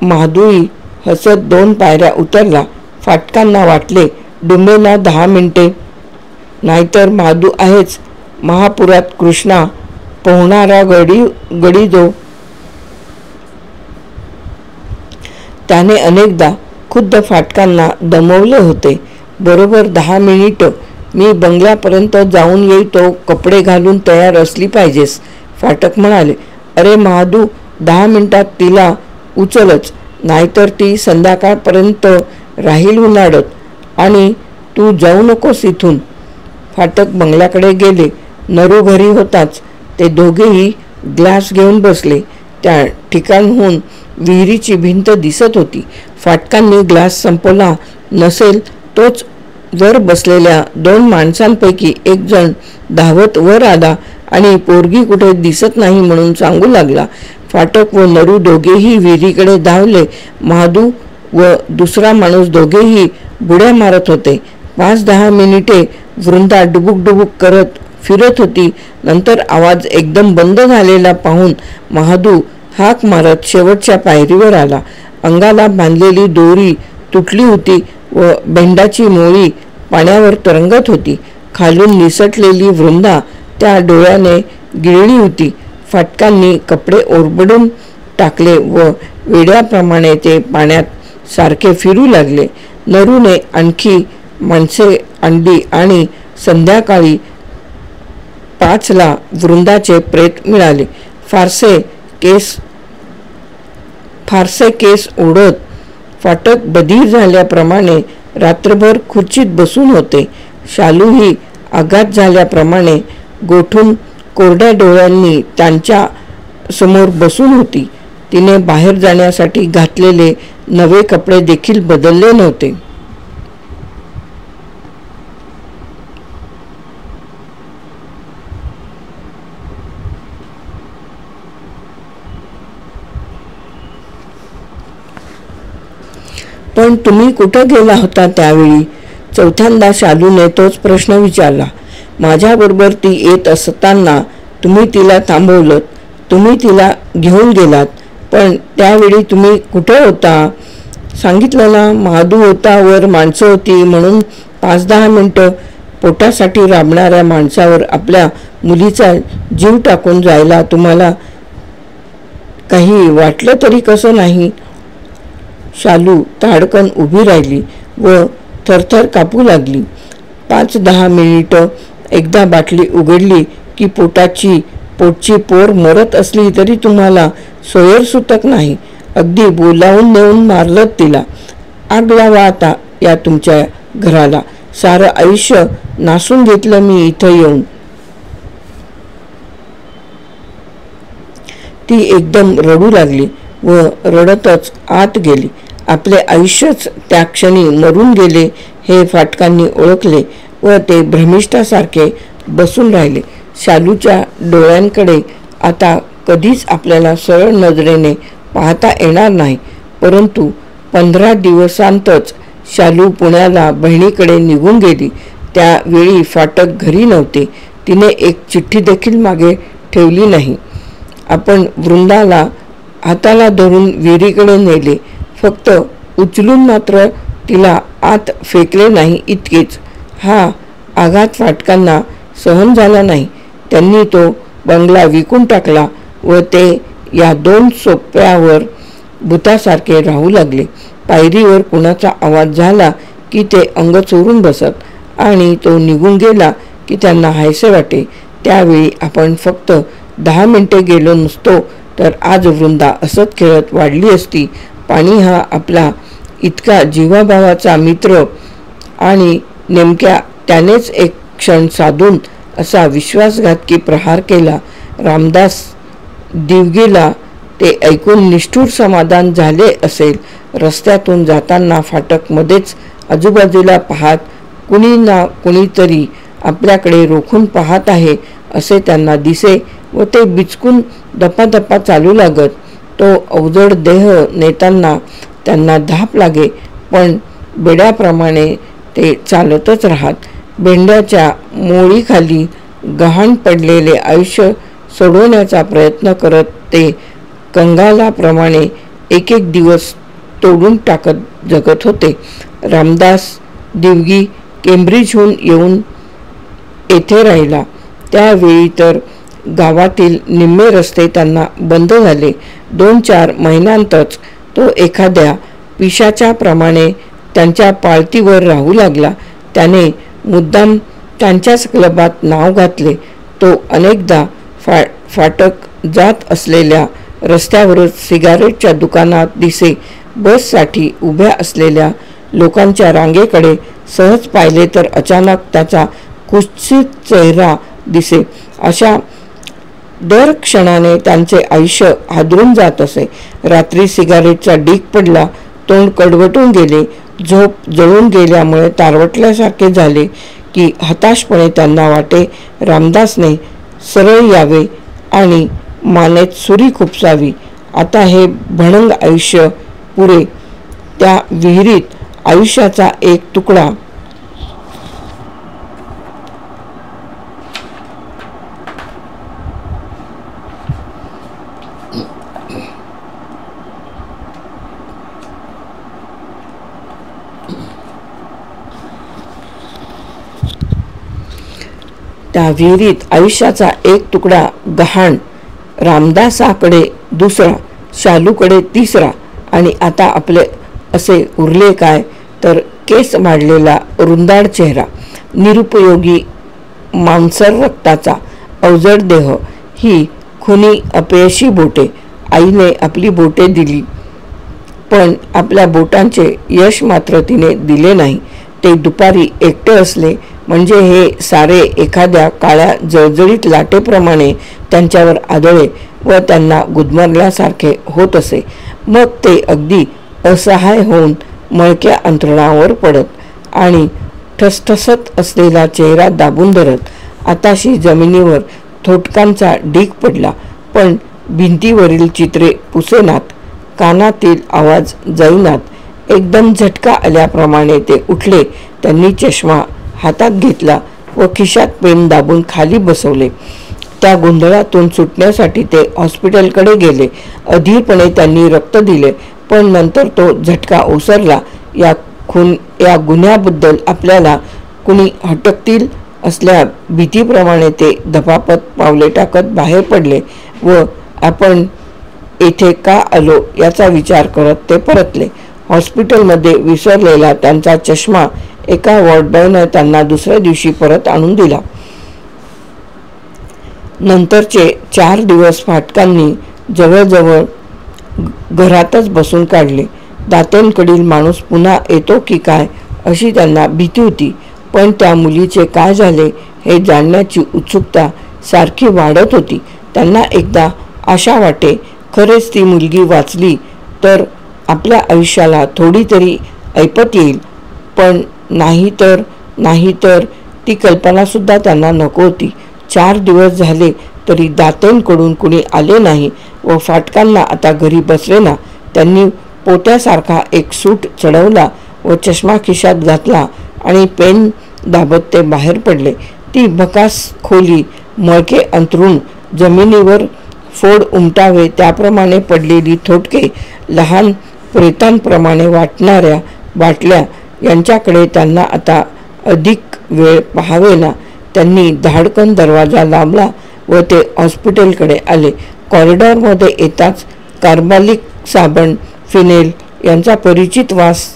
महादूही हसत 2 पायऱ्या उतरला. फाटकांना वाटले, डुंबेना 10 मिनिटे. नाहीतर महादू आहेच. महापुरात कृष्णा पोहणारा गडी जो. त्याने अनेकदा खुद्द फाटकांना दमवले होते. बरोबर 10 मिनिट. मी बंगल्यापर्यंत जाऊन येतो. कपडे घालून तयार असली पाहिजेस, फाटक म्हणाले. अरे महादू, 10 मिनिटात तिला उचलच, नाहीतर ती संध्याकाळपर्यंत राहील उन्हाळत. आणि तू जाऊ नकोस इथून. फाटक बंगल्याकडे गेले. नरू घरी होताच ते दोघेही ग्लास घेऊन बसले. त्या ठिकाणहून विहिरीची भिंत दिसत होती. फाटकांनी ग्लास संपवला नसेल. तोच वर बसलेल्या 2 माणसांपैकी एक जण धावत वर आला आणि पोरगी कुठे दिसत नाही म्हणून सांगू लागला. फाटक व नरू दोघेही विहिरीकडे धावले. महादू व दुसरा माणूस दोघेही बुड्या मारत होते. 5-10 मिनिटे वृंदा डुबुक डुबुक करत फिरत होती. नंतर आवाज एकदम बंद झालेला पाहून महादू हाक मारत शेवटच्या पायरीवर आला. अंगाला बांधलेली दोरी तुटली होती व बेंडाची मोळी पाण्यावर तरंगत होती. खालून निसटलेली वृंदा त्या डोळ्याने गिळली होती. फाटकांनी कपडे ओरबडून टाकले व वेड्याप्रमाणे ते पाण्यात सारखे फिरू लागले. नरूने आणखी माणसे आणली आणि संध्याकाळी 5ला वृंदाचे प्रेत मिळाले. फारसे केस ओढत फाटक बधीर झाल्याप्रमाणे रात्रभर खुर्चीत बसून होते. शालूही आघात झाल्याप्रमाणे गोठून कोरड्या डोळ्यांनी त्यांच्या समोर बसून होती. तिने बाहेर जाण्यासाठी घातलेले नवे कपडे देखील बदलले नव्हते. पण तुम्ही कुठं गेला होता त्यावेळी? चौथ्यांदा शालूने तोच प्रश्न विचारला. माझ्याबरोबर ती येत असताना तुम्ही तिला थांबवलं. तुम्ही तिला घेऊन गेलात. पण त्यावेळी तुम्ही कुठे होता? सांगितलं ना, महादू होता, वर माणसं होती म्हणून 5-10 मिनिटं. पोटासाठी राबणाऱ्या माणसावर आपल्या मुलीचा जीव टाकून जायला तुम्हाला काही वाटलं तरी कसं नाही? शालू ताडकन उभी राहिली व थरथर कापू लागली. 5-10 मिनिटं. एकदा बाटली उघडली की पोटची पोर मरत असली तरी तुम्हाला सोयर सुतक नाही. अगदी बोलावून नेऊन मारलं तिला. आग लावा आता या तुमच्या घराला. सारं आयुष्य नासून घेतलं मी इथं येऊन. ती एकदम रडू लागली व रडतच आत गेली. आपले आयुष्यच त्या क्षणी मरून गेले हे फाटकांनी ओळखले व ते भ्रमिष्ठासारखे बसून राहिले. शालूच्या डोळ्यांकडे आता कधीच आपल्याला सरळ नजरेने पाहता येणार नाही, परंतु 15 दिवसांतच शालू पुण्याला बहिणीकडे निघून गेली. त्यावेळी फाटक घरी नव्हते. तिने एक चिठ्ठी देखील मागे ठेवली नाही. आपण वृंदाला हाताला धरून विहिरीकडे नेले, फक्त उचलून मात्र तिला आत फेकले नाही इतकेच. हा आघात फाटकांना सहन झाला नाही. त्यांनी तो बंगला विकून टाकला व ते या 2 सोप्यावर भूतासारखे राहू लागले. पायरीवर कुणाचा आवाज झाला की ते अंग चोरून बसत आणि तो निघून गेला की त्यांना हायसे वाटे. त्यावेळी आपण फक्त 10 मिनिटे गेलो नसतो तर आज वृंदा असत खेळत वाढली असती. पाणी हा आपला इतका जीवाभावाचा मित्र आणि नेमक्या त्यानेच एक क्षण साधून असा विश्वासघातकी प्रहार केला. रामदास दिवगीला ते ऐकून निष्ठुर समाधान झाले असेल. रस्त्यातून जाताना फाटक मध्येच आजूबाजूला पाहत कुणी ना कुणीतरी आपल्याकडे रोखून पाहत आहे असे त्यांना दिसे व ते बिचकून दपादपा चालू लागत. तो अवजड देह नेताना त्यांना धाप लागे, पण बेड्याप्रमाणे ते चालतच राहत. भेंड्याच्या मोळीखाली गहाण पडलेले आयुष्य सोडवण्याचा प्रयत्न करत ते कंगालाप्रमाणे एक एक दिवस तोडून टाकत जगत होते. रामदास दिवगी केम्ब्रिजहून येऊन येथे राहिला. त्यावेळी तर गावातील निम्मे रस्ते त्यांना बंद झाले. 2-4 महिन्यांतच तो एखाद्या पिशाच्याप्रमाणे त्यांच्या पाळतीवर राहू लागला. त्याने मुद्दाम त्यांच्याच क्लबात नाव घातले. तो अनेकदा फाटक जात असलेल्या रस्त्यावरच सिगारेटच्या दुकानात दिसे. बससाठी उभ्या असलेल्या लोकांच्या रांगेकडे सहज पाहिले तर अचानक त्याचा कुत्सित चेहरा दिसे. अशा दर क्षणाने त्यांचे आयुष्य हादरून जात असे. रात्री सिगारेटचा डीक पडला, तोंड कडवटून गेले, झोप जळून गेल्यामुळे तारवटल्यासारखे झाले की हताशपणे त्यांना वाटे रामदासने सरळ यावे आणि मानेत सुरी खुपसावी. आता हे भणंग आयुष्य पुरे. त्या विहिरीत आयुष्याचा एक तुकडा गहाण. रामदासाकडे दुसरा, शालूकडे तिसरा आणि आता आपले असे उरले काय तर केस माडलेला रुंदाड चेहरा, निरुपयोगी मांसर रक्ताचा अवजड देह, ही खुनी अपयशी बोटे. आईने आपली बोटे दिली, पण आपल्या बोटांचे यश मात्र तिने दिले नाही. ते दुपारी एकटे असले म्हणजे हे सारे एखाद्या काळ्या जळजळीत लाटेप्रमाणे त्यांच्यावर आदळे व त्यांना गुदमरल्यासारखे होत असे. मग ते अगदी असहाय होऊन मळक्या अंथरुणावर पडत आणि ठसठसत असलेला चेहरा दाबून धरत. आताशी जमिनीवर थोटकांचा ढीग पडला, पण भिंतीवरील चित्रे पुसेनात, कानातील आवाज जाईनात. एकदम झटका आल्याप्रमाणे ते उठले. त्यांनी चष्मा हातात घेतला व खिशात पेन दाबून खाली बसवले. त्या गोंधळातून सुटण्यासाठी ते हॉस्पिटलकडे गेले. अधीरपणे त्यांनी रक्त दिले, पण नंतर तो झटका ओसरला. या गुन्ह्याबद्दल आपल्याला कुणी हटकतील असल्या भीतीप्रमाणे ते धपापत पावले टाकत बाहेर पडले व आपण येथे का आलो याचा विचार करत ते परतले. हॉस्पिटलमध्ये विसरलेला त्यांचा चष्मा एका वॉर्डबॉयने त्यांना दुसऱ्या दिवशी परत आणून दिला. नंतरचे 4 दिवस फाटकांनी जवळजवळ घरातच बसून काढले. दातेंकडील माणूस पुन्हा येतो की काय अशी त्यांना भीती होती. पण त्या मुलीचे काय झाले हे जाणण्याची उत्सुकता सारखी वाढत होती. त्यांना एकदा आशा वाटे, खरेच ती मुलगी वाचली तर आपल्या आयुष्याला थोडी तरी ऐपत येईल. पण नाही तर ती कल्पनासुद्धा त्यांना नको होती. 4 दिवस झाले तरी दातेंकडून कुणी आले नाही व फाटकांना आता घरी बसले ना. त्यांनी पोत्यासारखा एक सूट चढवला व चष्मा खिशात घातला आणि पेन दाबत ते बाहेर पडले. ती भकास खोली, मळके अंथरूण, जमिनीवर फोड उमटावे त्याप्रमाणे पडलेली थोटके, लहान प्रेतांप्रमाणे वाटणाऱ्या बाटल्या यांच्याकडे त्यांना आता अधिक वेळ पाहावेना. त्यांनी धाडकन दरवाजा लांबला व ते हॉस्पिटलकडे आले. कॉरिडॉरमध्ये येताच कार्बालिक साबण, फिनेल यांचा परिचित वास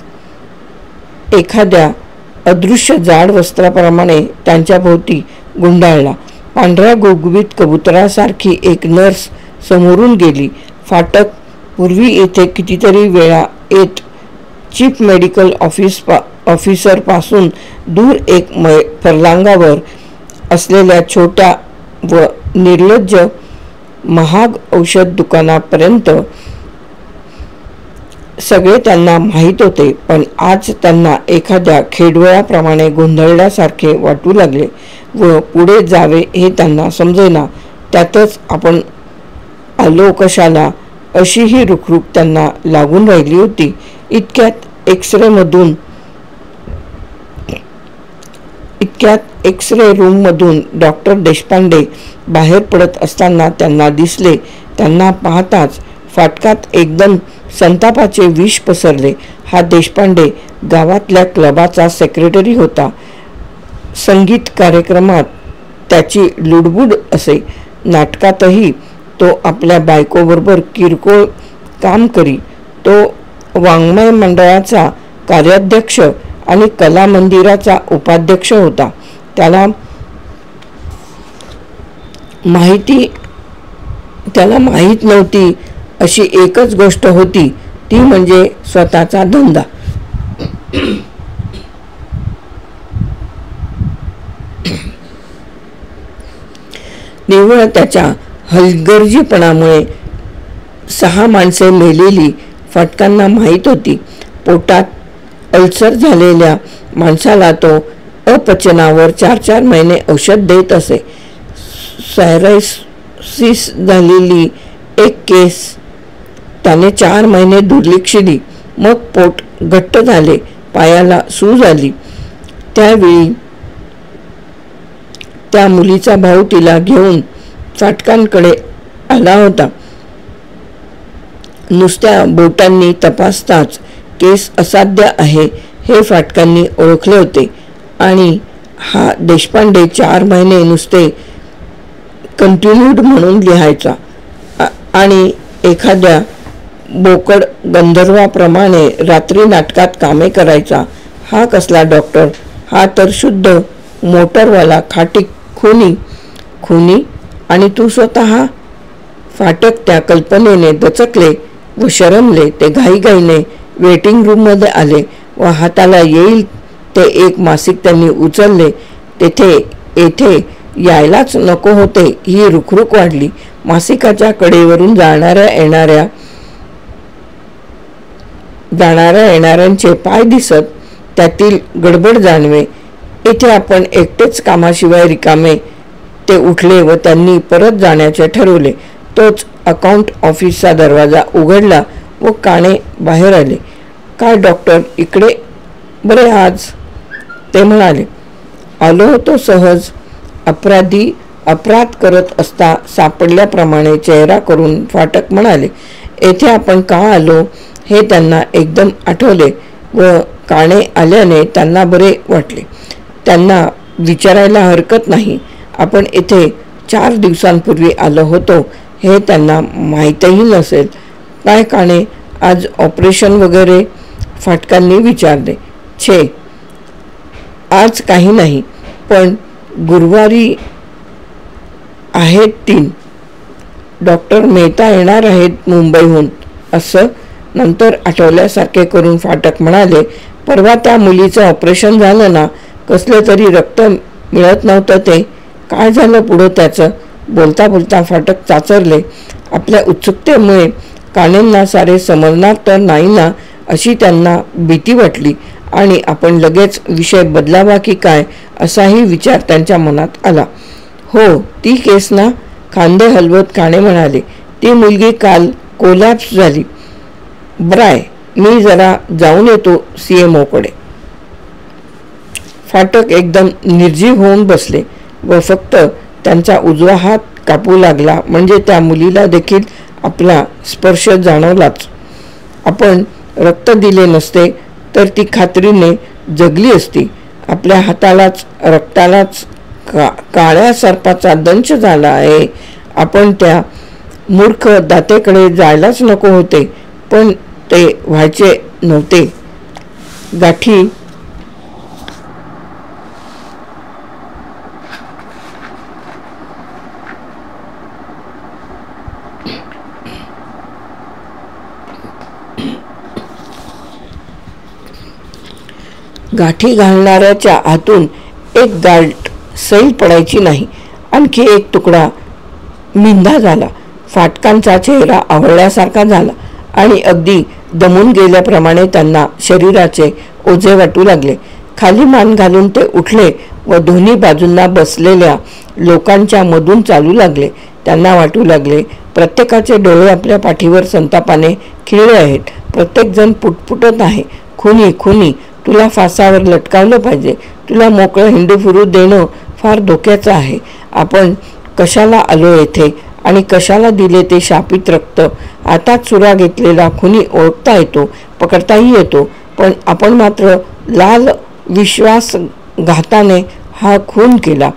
एखाद्या अदृश्य जाड वस्त्राप्रमाणे त्यांच्या भोवती गुंडाळला. पांढऱ्या गुबगुबीत कबुतरासारखी एक नर्स समोरून गेली. फाटक पूर्वी येथे कितीतरी वेळा येत चीफ मेडिकल ऑफिसरपासून दूर एक फरलांगावर असलेल्या छोट्या व निर्लज्ज महाग औषध दुकानापर्यंत सगळे त्यांना माहीत होते. पण आज त्यांना एखाद्या खेडवळाप्रमाणे गोंधळल्यासारखे वाटू लागले व पुढे जावे हे त्यांना समजेना. त्यातच आपण आलो कशाला अशीही रुखरुख त्यांना लागून राहिली होती. इतक्यात एक्सरे रूममधून डॉक्टर देशपांडे बाहेर पडत असताना त्यांना दिसले. त्यांना पाहताच फाटकात एकदम संतापाचे विष पसरले. हा देशपांडे गावातल्या क्लबाचा सेक्रेटरी होता. संगीत कार्यक्रमात त्याची लुडबुड असे. नाटकातही तो आपल्या बायकोबरोबर किरकोळ काम करी. तो वाङ्मय मंडळाचा कार्याध्यक्ष आणि कला मंदिराचा उपाध्यक्ष होता. त्याला माहीत नव्हती अशी एकच गोष्ट होती, ती म्हणजे स्वतःचा धंदा. निव्वळ त्याच्या हलगर्जीपणामुळे 6 माणसे मेलेली फाटकांना माहीत होती. पोटात अल्सर झालेल्या माणसाला तो अपचनावर 4-4 महिने औषध देत असे. सायरोसिस झालेली एक केस त्याने 4 महिने दुर्लक्षिली. मग पोट घट्ट झाले, पायाला सूज आली. त्यावेळी त्या मुलीचा भाऊ तिला घेऊन फाटकांकडे आला होता. नुसत्या बोटांनी तपासताच केस असाध्य आहे हे फाटकांनी ओळखले होते. आणि हा देशपांडे 4 महिने नुसते कंटिन्यूड म्हणून लिहायचा आणि एखाद्या बोकड गंधर्वाप्रमाणे रात्री नाटकात कामे करायचा. हा कसला डॉक्टर? हा तर शुद्ध मोटरवाला खाटीक खुनी. आणि तू स्वतः? फाटक त्या कल्पनेने दचकले व शरमले. ते घाईघाईने वेटिंग रूममध्ये आले व हाताला येईल ते एक मासिक त्यांनी उचलले. येथे यायलाच नको होते ही रुखरुख वाढली. मासिकाच्या कडेवरून जाणाऱ्या येणाऱ्यांचे पाय दिसत, त्यातील गडबड जाणवे. येथे आपण एकटेच कामाशिवाय रिकामे. ते उठले व त्यांनी परत जाण्याचे ठरवले. तोच अकाउंट ऑफिसचा दरवाजा उघडला व काणे बाहेर आले. काय डॉक्टर इकडे? बरे आज? ते म्हणाले. आलो होतो सहज. अपराधी अपराध करत असता सापडल्याप्रमाणे चेहरा करून फाटक म्हणाले. येथे आपण का आलो हे त्यांना एकदम आठवले व काणे आल्याने त्यांना बरे वाटले. त्यांना विचारायला हरकत नाही, आपण येथे 4 दिवसांपूर्वी आलो होतो हे त्यांना माहीतही नसेल. काय काणे, आज ऑपरेशन वगैरे? फाटकांनी विचारले. छे, आज काही नाही, पण गुरुवारी आहेत 3. डॉक्टर मेहता येणार आहेत मुंबईहून. असं? नंतर आठवल्यासारखे करून फाटक म्हणाले. परवा त्या मुलीचं ऑपरेशन झालं ना, कसलं तरी रक्त मिळत नव्हतं ते. काय झालं पुढं त्याचं? बोलता बोलता फाटक चाचरले. आपल्या उत्सुकतेमुळे काणेंना सारे समजणार तर नाही ना अशी त्यांना भीती वाटली आणि आपण लगेच विषय बदलावा की काय असाही विचार त्यांच्या मनात आला. हो, ती केस ना? खांदे हलवत काणे म्हणाले. ती मुलगी काल कोलॅप्स झाली. ब्राय, मी जरा जाऊन येतो CMO कडे. फाटक एकदम निर्जीव होऊन बसले व फक्त त्यांचा उजवा हात कापू लागला म्हणजे त्या मुलीला देखील आपला स्पर्श जाणवलाच. आपण रक्त दिले नसते तर ती खात्रीने जगली असती. आपल्या हातालाच रक्तालाच काळ्या सर्पाचा दंश झाला आहे. आपण त्या मूर्ख दातेकडे जायलाच नको होते, पण ते व्हायचे नव्हते. गाठी घालणाऱ्याच्या हातून एक गाठ सैल पडायची नाही. आणखी एक तुकडा मिंधा झाला. फाटकांचा चेहरा आवळल्यासारखा झाला आणि अगदी दमून गेल्याप्रमाणे त्यांना शरीराचे ओझे वाटू लागले. खाली मान घालून ते उठले व दोन्ही बाजूंना बसलेल्या लोकांच्या मधून चालू लागले. त्यांना वाटू लागले प्रत्येकाचे डोळे आपल्या पाठीवर संतापाने खिळले आहेत. प्रत्येकजण पुटपुटत आहे, खुनी खुनी, तुला फासावर लटकावलं पाहिजे, तुला मोकळं हिंडू फिरू देणं फार धोक्याचं आहे. आपण कशाला आलो येथे आणि कशाला दिले ते शापित रक्त? हातात चुरा घेतलेला खुनी ओळखता येतो, पकडताही येतो, पण आपण मात्र लाल विश्वासघाताने हा खून केला.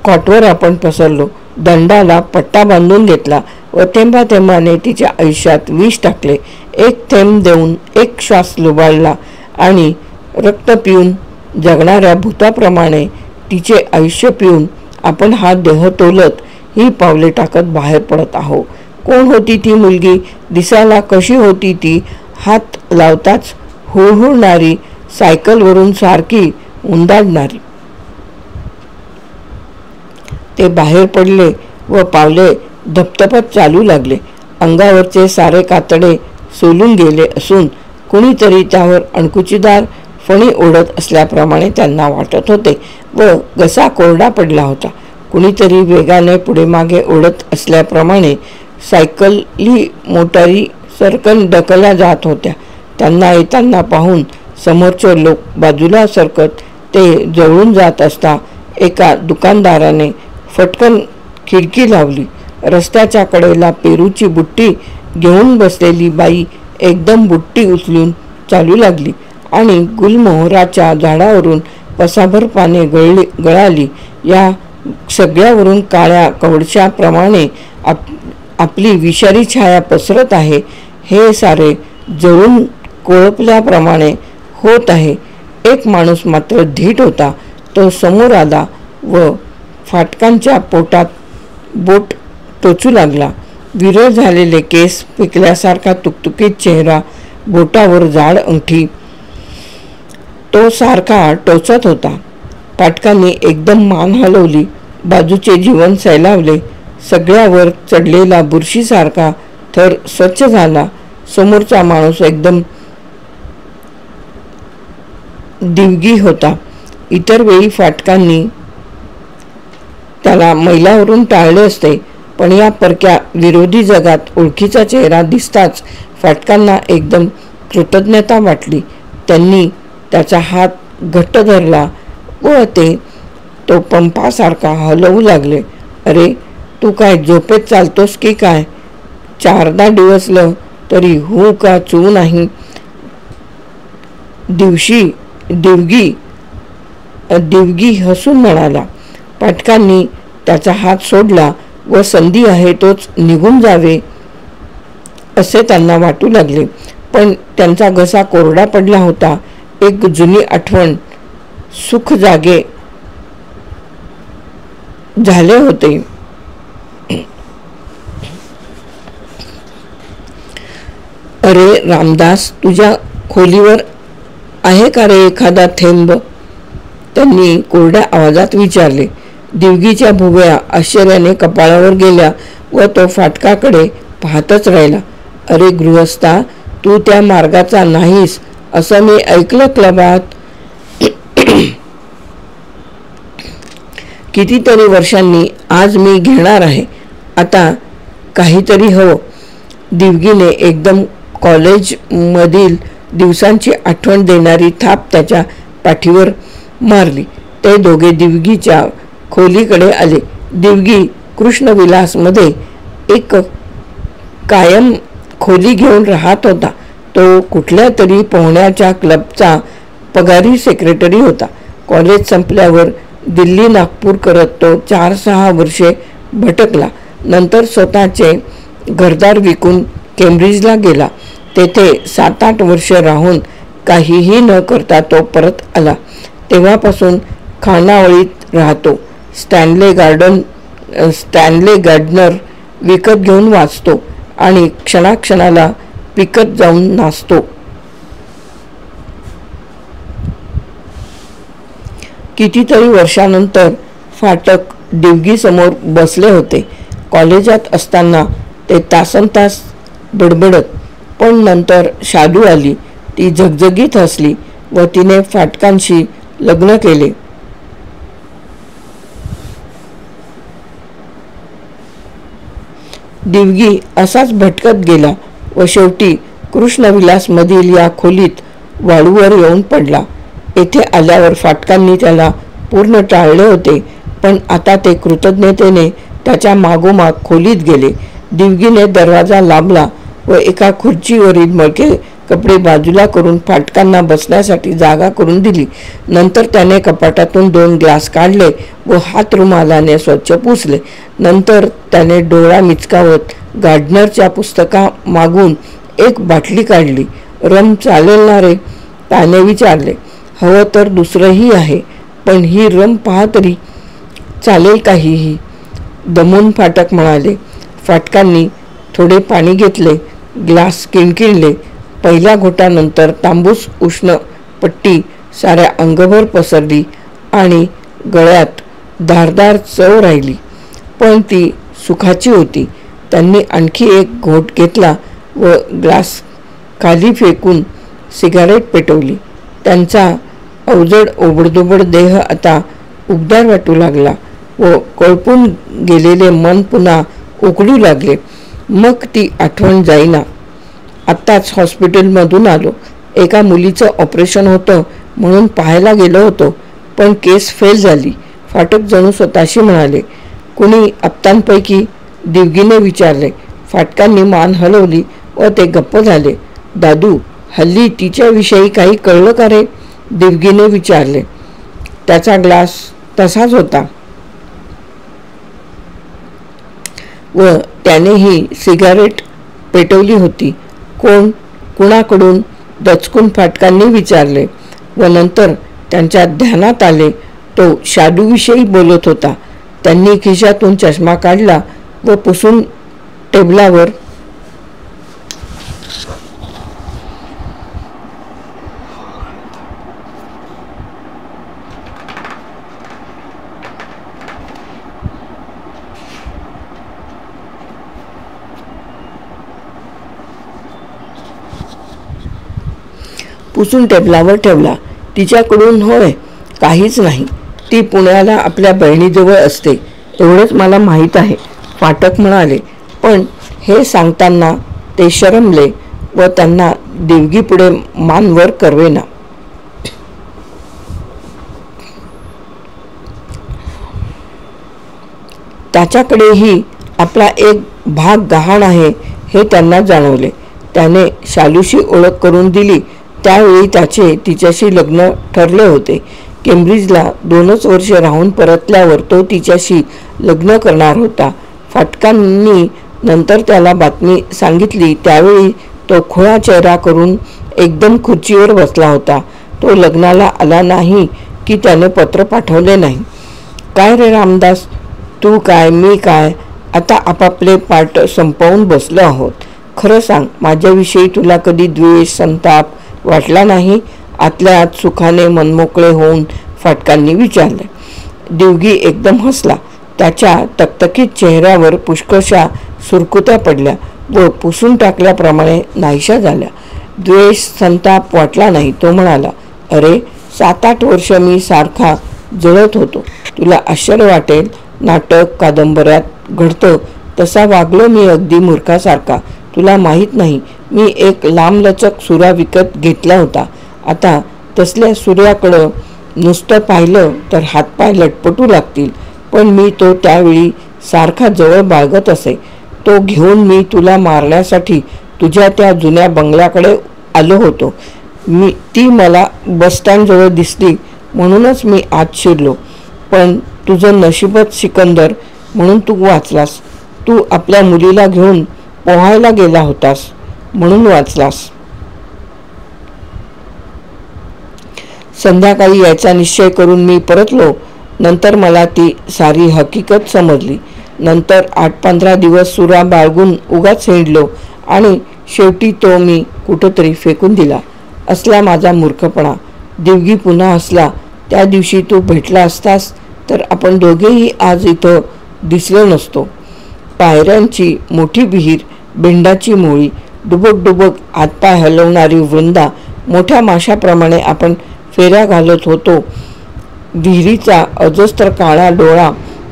कॉटवर आपण पसरलो, दंडाला पट्टा बांधून घेतला व थेंबा थेंबाने तिच्या आयुष्यात विष टाकले. एक थेंब देऊन एक श्वास लुबाडला आणि रक्त पिऊन जगणाऱ्या भूताप्रमाणे तिचे आयुष्य पिऊन आपण हा देह तोलत ही पावले टाकत बाहेर पडत आहो. कोण होती ती मुलगी? दिसायला कशी होती ती? हात लावताच हुळहुळणारी, सायकलवरून सारखी उंदाडणारी. ते बाहेर पडले व पावले धपधपत चालू लागले. अंगावरचे सारे कातडे सोलून गेले असून कुणीतरी त्यावर अणकुचीदार फणी ओढत असल्याप्रमाणे त्यांना वाटत होते व घसा कोरडा पडला होता. कुणीतरी वेगाने पुढे मागे ओढत असल्याप्रमाणे सायकली मोटारी सरकन ढकलल्या जात होत्या. त्यांना येताना पाहून समोरचे लोक बाजूला सरकत ते जवळून जात असता एका दुकानदाराने फटकन खिडकी लावली. रस्त्याच्या कडेला पेरूची बुट्टी घेऊन बसलेली बाई एकदम बुट्टी उचलून चालू लागली आणि गुलमोहराच्या झाडावरून पसाभर पाने गळाली. या सगळ्यावरून काळ्या कवडशाप्रमाणे आपली विषारी छाया पसरत आहे. हे सारे जळून कोळपल्याप्रमाणे होत आहे. एक माणूस मात्र धीट होता. तो समोर आला व फाटकांच्या पोटात बोट टोचू लागला. विरळ झालेले केस, पिकल्यासारखा तुकतुकीत चेहरा, बोटावर जाड अंगठी, तो सारखा टोचत होता. फाटकांनी एकदम मान हलवली. बाजूचे जीवन सैलावले. सगळ्यावर चढलेला बुरशीसारखा थर स्वच्छ झाला. समोरचा माणूस एकदम दिवगी होता. इतर वेळी फाटकांनी त्याला मैलावरून टाळले असते, पण या परक्या विरोधी जगात ओळखीचा चेहरा दिसताच फाटकांना एकदम कृतज्ञता वाटली. त्यांनी त्याचा हात घट्ट धरला व तो पंपासारखा हलवू लागले. अरे, तू काय झोपेत चालतोस की काय? 4दा डिवसलं तरी हो का चू नाही? दिवगी हसून म्हणाला. फाटकांनी त्याचा हात सोडला व संधी आहे तोच निघून जावे असे त्यांना वाटू लागले, पण त्यांचा घसा कोरडा पडला होता. एक जुनी आठवण सुख जागे झाले होते. अरे रामदास, तुझ्या खोलीवर आहे का रे एखादा थेंब? त्यांनी कोरड्या आवाजात विचारले. दिवगीच्या भुवया आश्चर्याने कपाळावर गेल्या व तो फाटकाकडे पाहतच राहिला. अरे गृहस्था, तू त्या मार्गाचा नाहीस असं मी ऐकलं क्लबात. कितीतरी वर्षांनी आज मी घेणार आहे. आता काहीतरी हवं. दिवगीने एकदम कॉलेजमधील दिवसांची आठवण देणारी थाप त्याच्या पाठीवर मारली. ते दोघे दिवगीच्या खोलीकडे आले. दिवगी कृष्णविलासमध्ये एक कायम खोली घेऊन राहत होता. तो कुठल्या तरी पोहण्याच्या क्लबचा पगारी सेक्रेटरी होता. कॉलेज संपल्यावर दिल्ली नागपूर करत तो 4-6 वर्षे भटकला. नंतर स्वतःचे घरदार विकून केम्ब्रिजला गेला. तेथे 7-8 वर्ष राहून काहीही न करता तो परत आला. तेव्हापासून खानावळीत राहतो. स्टॅनले गार्डनर विकत घेऊन वाचतो आणि क्षणाक्षणाला पिकत जाऊन नाचतो. कितीतरी वर्षानंतर फाटक दिवगीसमोर बसले होते. कॉलेजात असताना ते तासनतास बडबडत, पण नंतर शादू आली. ती झगझगीत हसली व तिने फाटकांशी लग्न केले. दिवगी असाच भटकत गेला व शेवटी कृष्णविलासमधील या खोलीत वाळूवर येऊन पडला. येथे आल्यावर फाटकांनी त्याला पूर्ण टाळले होते, पण आता ते कृतज्ञतेने त्याच्या मागोमाग खोलीत गेले. दिवगीने दरवाजा लांबला व एका खुर्चीवरील मळके कपडे बाजूला करून फाटकांना बसण्यासाठी जागा करून दिली. नंतर त्याने कपाटातून 2 ग्लास काढले व हातरुमालाने स्वच्छ पुसले. नंतर त्याने डोळा मिचकावत गार्डनरच्या पुस्तकामागून एक बाटली काढली. रम चालेल ना रे? त्याने विचारले. हवं तर दुसरंही आहे, पण ही रम पहा तरी. चालेल काहीही, दमून फाटक म्हणाले. फाटकांनी थोडे पाणी घेतले. ग्लास किणकिणले. पहिल्या घोटानंतर तांबूस उष्ण पट्टी साऱ्या अंगभर पसरली आणि गळ्यात धारदार चव राहिली, पण ती सुखाची होती. त्यांनी आणखी एक घोट घेतला व ग्लास खाली फेकून सिगारेट पेटवली. त्यांचा अवजड ओबडधोबड देह आता उबदार वाटू लागला व कोळपून गेलेले मन पुन्हा उकळू लागले. मग ती आठवण जाईना. आत्ताच हॉस्पिटलमधून आलो. एका मुलीचं ऑपरेशन होतं म्हणून पाहायला गेलो होतो, पण केस फेल झाली. फाटक जणू स्वतःशी म्हणाले. कुणी आप्तांपैकी? दिवगीने विचारले. फाटकांनी मान हलवली व ते गप्प झाले. दादू, हल्ली तिच्याविषयी काही कळलं का रे? दिवगीने विचारले. त्याचा ग्लास तसाच होता व त्यानेही सिगारेट पेटवली होती. कोण? कुणाकडून? दचकून फाटकांनी विचारले व नंतर त्यांच्या ध्यानात आले तो शादूविषयी बोलत होता. त्यांनी खिशातून चष्मा काढला व पुसून टेबलावर ठेवला. तिच्याकडून? होय, काहीच नाही. ती पुण्याला आपल्या बहिणीजवळ असते, एवढंच मला माहीत आहे, फाटक म्हणाले. पण हे सांगताना ते शरमले व त्यांना दिवगीपुढे मान वर करवेना. त्याच्याकडेही आपला एक भाग गहाण आहे हे त्यांना जाणवले. त्याने शालूशी ओळख करून दिली. त्यावेळी त्याचे तिच्याशी लग्न ठरले होते. केम्ब्रिजला 2च वर्ष राहून परतल्यावर तो तिच्याशी लग्न करणार होता. फाटकांनी नंतर त्याला बातमी सांगितली. त्यावेळी तो खुळा चेहरा करून एकदम खुर्चीवर बसला होता. तो लग्नाला आला नाही की त्याने पत्र पाठवले नाही. काय रे रामदास, तू काय मी काय, आता आपापले पाठ संपवून बसलो आहोत. खरं सांग, माझ्याविषयी तुला कधी द्वेष संताप वाटला नाही? आतल्या आत सुखाने मनमोकळे होऊन फाटकांनी विचारले. दिवगी एकदम हसला. त्याच्या तकतकीत चेहऱ्यावर पुष्कळशा सुरकुत्या पडल्या व पुसून टाकल्याप्रमाणे नाहीशा झाल्या. द्वेष संताप वाटला नाही. तो म्हणाला, अरे 7-8 वर्ष मी सारखा जळत होतो. तुला आश्चर्य वाटेल, नाटक कादंबऱ्यात घडतं तसा वागलो मी अगदी मूर्खासारखा. तुला माहीत नाही, मी एक लांबलचक सुरा विकत घेतला होता. आता तसल्या सूर्याकडं नुसतं पाहिलं तर हातपाय लटपटू लागतील, पण मी तो त्यावेळी सारखा जवळ बाळगत असे. तो घेऊन मी तुला मारण्यासाठी तुझ्या त्या जुन्या बंगल्याकडे आलो होतो. ती मला बसस्टँडजवळ दिसली म्हणूनच मी आत शिरलो. पण तुझं नशीबच सिकंदर, म्हणून तू वाचलास. तू आपल्या मुलीला घेऊन पोहायला गेला होतास म्हणून वाचलास. संध्याकाळी यायचा निश्चय करून मी परतलो. नंतर मला ती सारी हकीकत समजली. नंतर 8-15 दिवस सुरा बाळगून उगाच हिंडलो आणि शेवटी तो मी कुठंतरी फेकून दिला. असला माझा मूर्खपणा. दिवगी पुन्हा हसला. त्या दिवशी तू भेटला असतास तर आपण दोघेही आज इथं दिसलो नसतो. पायऱ्यांची मोठी विहीर, भिंडाची मोळी, डुबक डुबक हातपाय हलवणारी वृंदा, मोठ्या माशाप्रमाणे आपण फेऱ्या घालत होतो. विहिरीचा अजस्त्र काळा डोळा,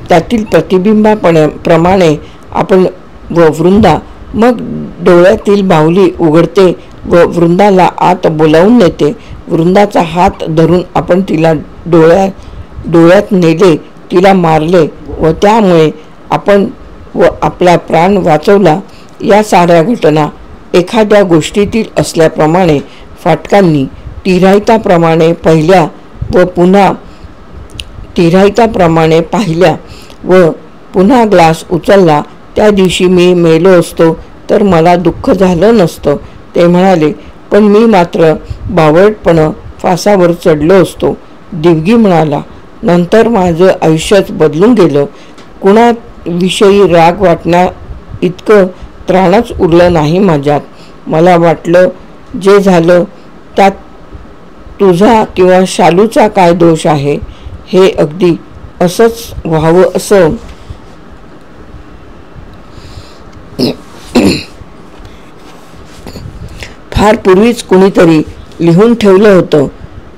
त्यातील प्रतिबिंबाप्रमाणे आपण व वृंदा. मग डोळ्यातील बाहुली उघडते व वृंदाला आत बोलावून नेते. वृंदाचा हात धरून आपण तिला डोळ्यात नेले, तिला मारले व त्यामुळे आपण व आपला प्राण वाचवला. या साऱ्या घटना एखाद्या गोष्टीतील असल्याप्रमाणे फाटकांनी तिराहिताप्रमाणे पाहिल्या व पुन्हा ग्लास उचलला. त्या दिवशी मी मेलो असतो तर मला दुःख झालं नसतं, ते म्हणाले. पण मी मात्र बावळटपणे फासावर चढलो असतो. दिवगी म्हणाला, नंतर माझं आयुष्यच बदलून गेलं. कुणाविषयी राग वाटण्या इतकं त्राणच उरलं नाही माझ्यात. मला वाटलं जे झालं त्यात तुझा किंवा शालूचा काय दोष आहे. हे अगदी असंच व्हावं असं फार पूर्वीच कुणीतरी लिहून ठेवलं होतं.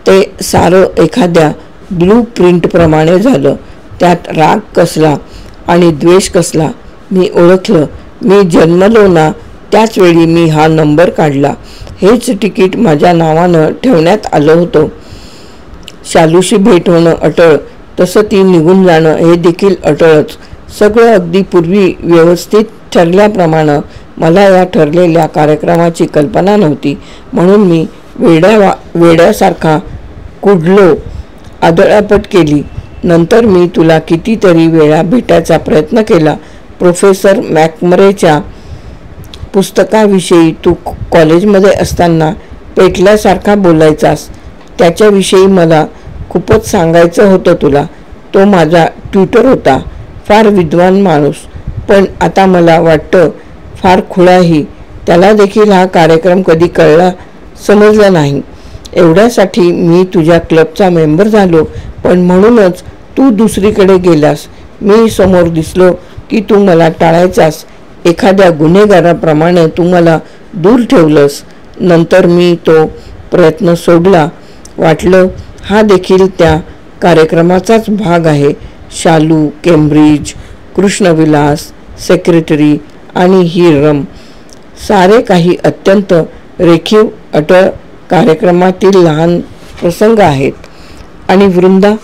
ते सारं एखाद्या ब्लू प्रिंटप्रमाणे झालं. त्यात राग कसला आणि द्वेष कसला मी ओळखलं. मी जन्मलो ना त्याच वेळी मी हा नंबर काढला. हेच तिकीट माझ्या नावानं ठेवण्यात आलं होतं. शालूशी भेट होणं अटळ, तसं ती निघून जाणं हे देखील अटळच. सगळं अगदी पूर्वी व्यवस्थित ठरल्याप्रमाणे. मला या ठरलेल्या कार्यक्रमाची कल्पना नव्हती म्हणून मी वेड्यासारखा कुढलो, आदळापट केली. नंतर मी तुला कितीतरी वेळा भेटायचा प्रयत्न केला. प्रोफेसर मॅकमरेच्या पुस्तकाविषयी तू कॉलेजमध्ये असताना पेटल्यासारखा बोलायचास. त्याच्याविषयी मला खूपच सांगायचं होतं तुला. तो माझा ट्युटर होता, फार विद्वान माणूस, पण आता मला वाटतं फार खुळाही. त्याला देखील हा कार्यक्रम कधी समजला नाही. एवढ्यासाठी मी तुझ्या क्लबचा मेंबर झालो, पण म्हणूनच तू दुसरीकडे गेलास. मी समोर दिसलो की तू मला टाळायचास. एखाद्या गुन्हेगाराप्रमाणे तू मला दूर ठेवलंस. नंतर मी तो प्रयत्न सोडला. वाटलं हा देखील त्या कार्यक्रमाचाच भाग आहे. शालू, केम्ब्रिज, कृष्णविलास, सेक्रेटरी आणि हिरम, सारे काही अत्यंत रेखीव अटळ कार्यक्रमातील लहान प्रसंग आहेत. आणि वृंदा,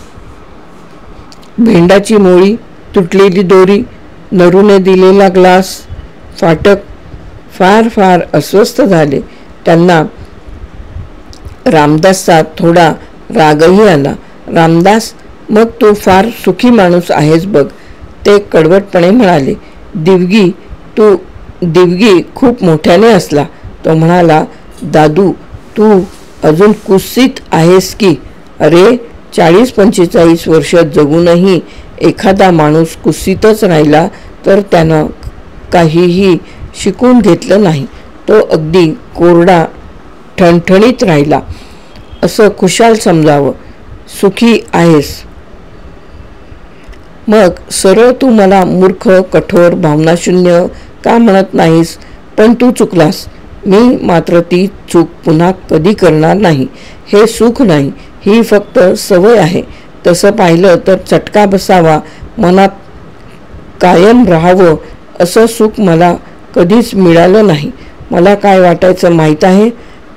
भेंडाची मोळी, तुटलेली दोरी, नरूने दिलेला ग्लास, फाटक फार फार अस्वस्थ झाले. त्यांना रामदासचा थोडा रागही आला. रामदास, मग तू फार सुखी माणूस आहेस बघ, ते कडवटपणे म्हणाले. दिवगी खूप मोठ्याने हसला. तो म्हणाला, दादू, तू अजून कुत्सित आहेस की. अरे 40-45 वर्ष जगूनही एखादा माणूस कुत्सितच राहिला तर त्यानं काहीही शिकून घेतलं नाही. तो अगदी कोरडा ठणठणीत राहिला. असं खुशाल समजावं. सुखी आहेस. मग सरळ तू मला मूर्ख, कठोर, भावनाशून्य का म्हणत नाहीस? पण तू चुकलास. मी मात्र ती चूक पुन्हा कधी करणार नाही. हे सुख नाही, ही फक्त सवय आहे. तसं पाहिलं तर चटका बसावा, मनात कायम राहावं असं सुख मला कधीच मिळालं नाही. मला काय वाटायचं माहीत आहे?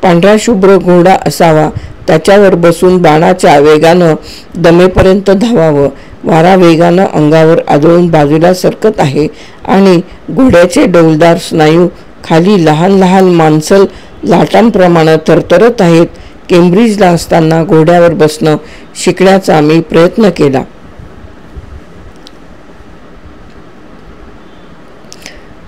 पांढरा शुभ्र घोडा असावा, त्याच्यावर बसून बाणाच्या वेगानं दमेपर्यंत धावावं. वारा वेगानं अंगावर आदळून बाजूला सरकत आहे आणि घोड्याचे डौलदार स्नायू खाली लहान लहान मांसल लाटांप्रमाणे थरथरत आहेत. केम्ब्रिजला असताना घोड्यावर बसणं शिकण्याचा मी प्रयत्न केला.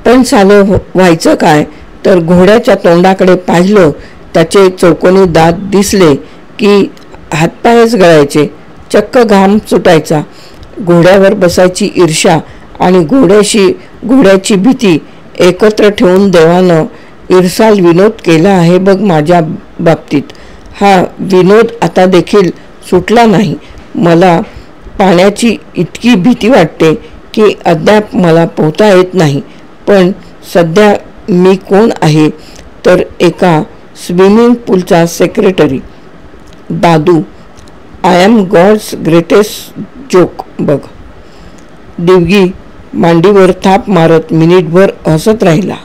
पण सालं व्हायचं काय तर घोड्याच्या तोंडाकडे पाहिलं, त्याचे चौकोनी दात दिसले की हातपायच गळायचे, चक्क घाम सुटायचा. घोड्यावर बसायची ईर्ष्या आणि घोड्याची भीती एकत्र ठेवून देवानं इरसाल विनोद केला आहे बघ माझ्या बाबतीत. हा विनोद आता देखील सुटला नाही. मला पाण्याची इतकी भीती वाटते की अद्याप मला पोहता येत नाही. पण सध्या मी कोण आहे तर एका स्विमिंग पूलचा सेक्रेटरी. दादू, I am God's greatest joke बघ. दिवगी मांडीवर थाप मारत मिनिटभर हसत राहिला.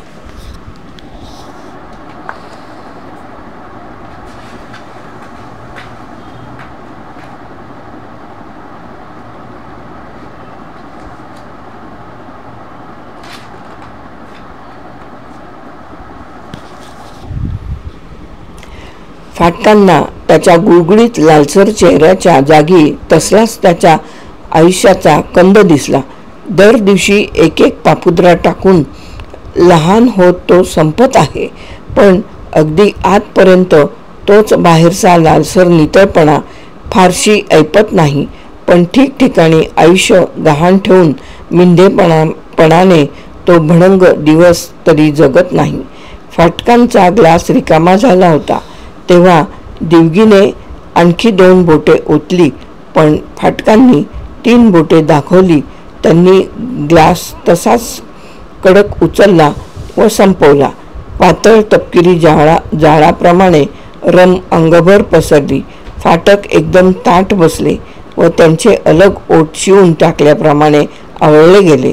फाटकांना त्याच्या गुळगुळीत लालसर चेहऱ्याच्या जागी तसलाच त्याच्या आयुष्याचा कंद दिसला. दर दिवशी एक एक पापुद्रा टाकून लहान होत तो संपत आहे. पण अगदी आतपर्यंत तोच बाहेरचा लालसर नितळपणा फारशी ऐपत नाही. पण ठिकठिकाणी आयुष्य गहाण ठेवून मिंधेपणाने तो भणंग दिवस तरी जगत नाही. फाटकांचा ग्लास रिकामा झाला होता तेव्हा दिवगीने आणखी 2 बोटे ओतली. पण फाटकांनी 3 बोटे दाखवली. त्यांनी ग्लास तसाच कडक उचलला व संपवला. पातळ तपकिरी जाळाप्रमाणे रम अंगभर पसरली. फाटक एकदम ताठ बसले व त्यांचे अलग ओठ शिवून टाकल्याप्रमाणे आवळले गेले.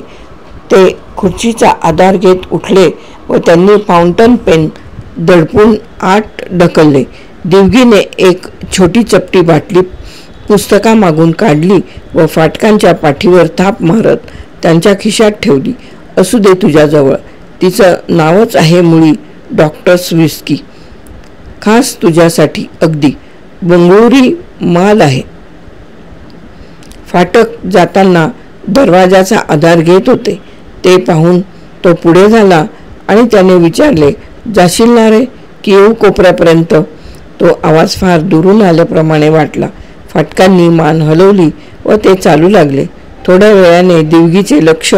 ते खुर्चीचा आधार घेत उठले व त्यांनी फाउंटन पेन दडपून आत ढकलले. दिवगीने एक छोटी चपटी बाटली पुस्तकामागून काढली व फाटकांच्या पाठीवर थाप मारत त्यांच्या खिशात ठेवली. असू दे तुझ्याजवळ. तिचं नावच आहे मुळी डॉक्टर्स विस्की. खास तुझ्यासाठी अगदी बंगळुरी माल आहे. फाटक जाताना दरवाजाचा आधार घेत होते. ते पाहून तो पुढे झाला आणि त्याने विचारले, जाशील ना रे की येऊ कोपऱ्यापर्यंत? तो आवाज फार दुरून आल्याप्रमाणे वाटला. फाटकांनी मान हलवली व ते चालू लागले. थोड्या वेळाने दिवगीचे लक्ष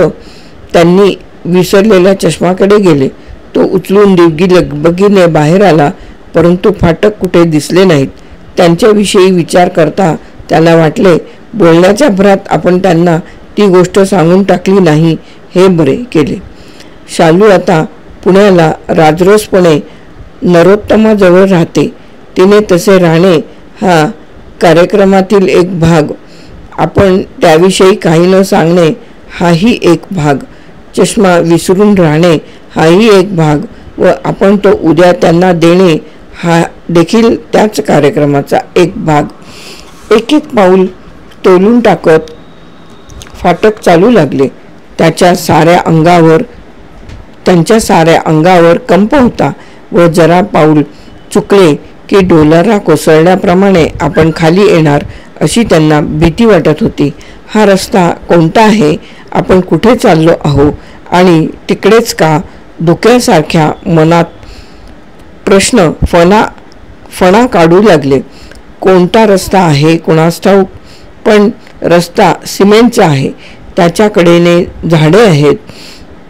त्यांनी विसरलेल्या चष्माकडे गेले. तो उचलून दिवगी लगबगीने बाहेर आला, परंतु फाटक कुठे दिसले नाहीत. त्यांच्याविषयी विचार करता त्याला वाटले, बोलण्याच्या भरात आपण त्यांना ती गोष्ट सांगून टाकली नाही, हे बरे केले. शालू आता पुण्याला राजरोसपणे नरोत्तमाजवळ राहते. तिने तसे राहणे हा कार्यक्रमातील एक भाग. आपण त्याविषयी काही न सांगणे हाही एक भाग. चष्मा विसरून राहणे हाही एक भाग व आपण तो उद्या त्यांना देणे हा देखील त्याच कार्यक्रमाचा एक भाग. एक एक पाऊल तोलून टाकत फाटक चालू लागले. त्यांच्या साऱ्या अंगावर कंप होता व जरा पाऊल चुकले की डोलारा कोसळल्याप्रमाणे आपण खाली येणार अशी त्यांना भीती वाटत होती. हा रस्ता कोणता आहे? आपण कुठे चाललो आहो? आणि तिकडेच का? धुक्यासारख्या मनात प्रश्न फणा काढू लागले. कोणता रस्ता आहे कुणास ठाऊक, पण रस्ता सिमेंटचा आहे. त्याच्याकडेने झाडे आहेत.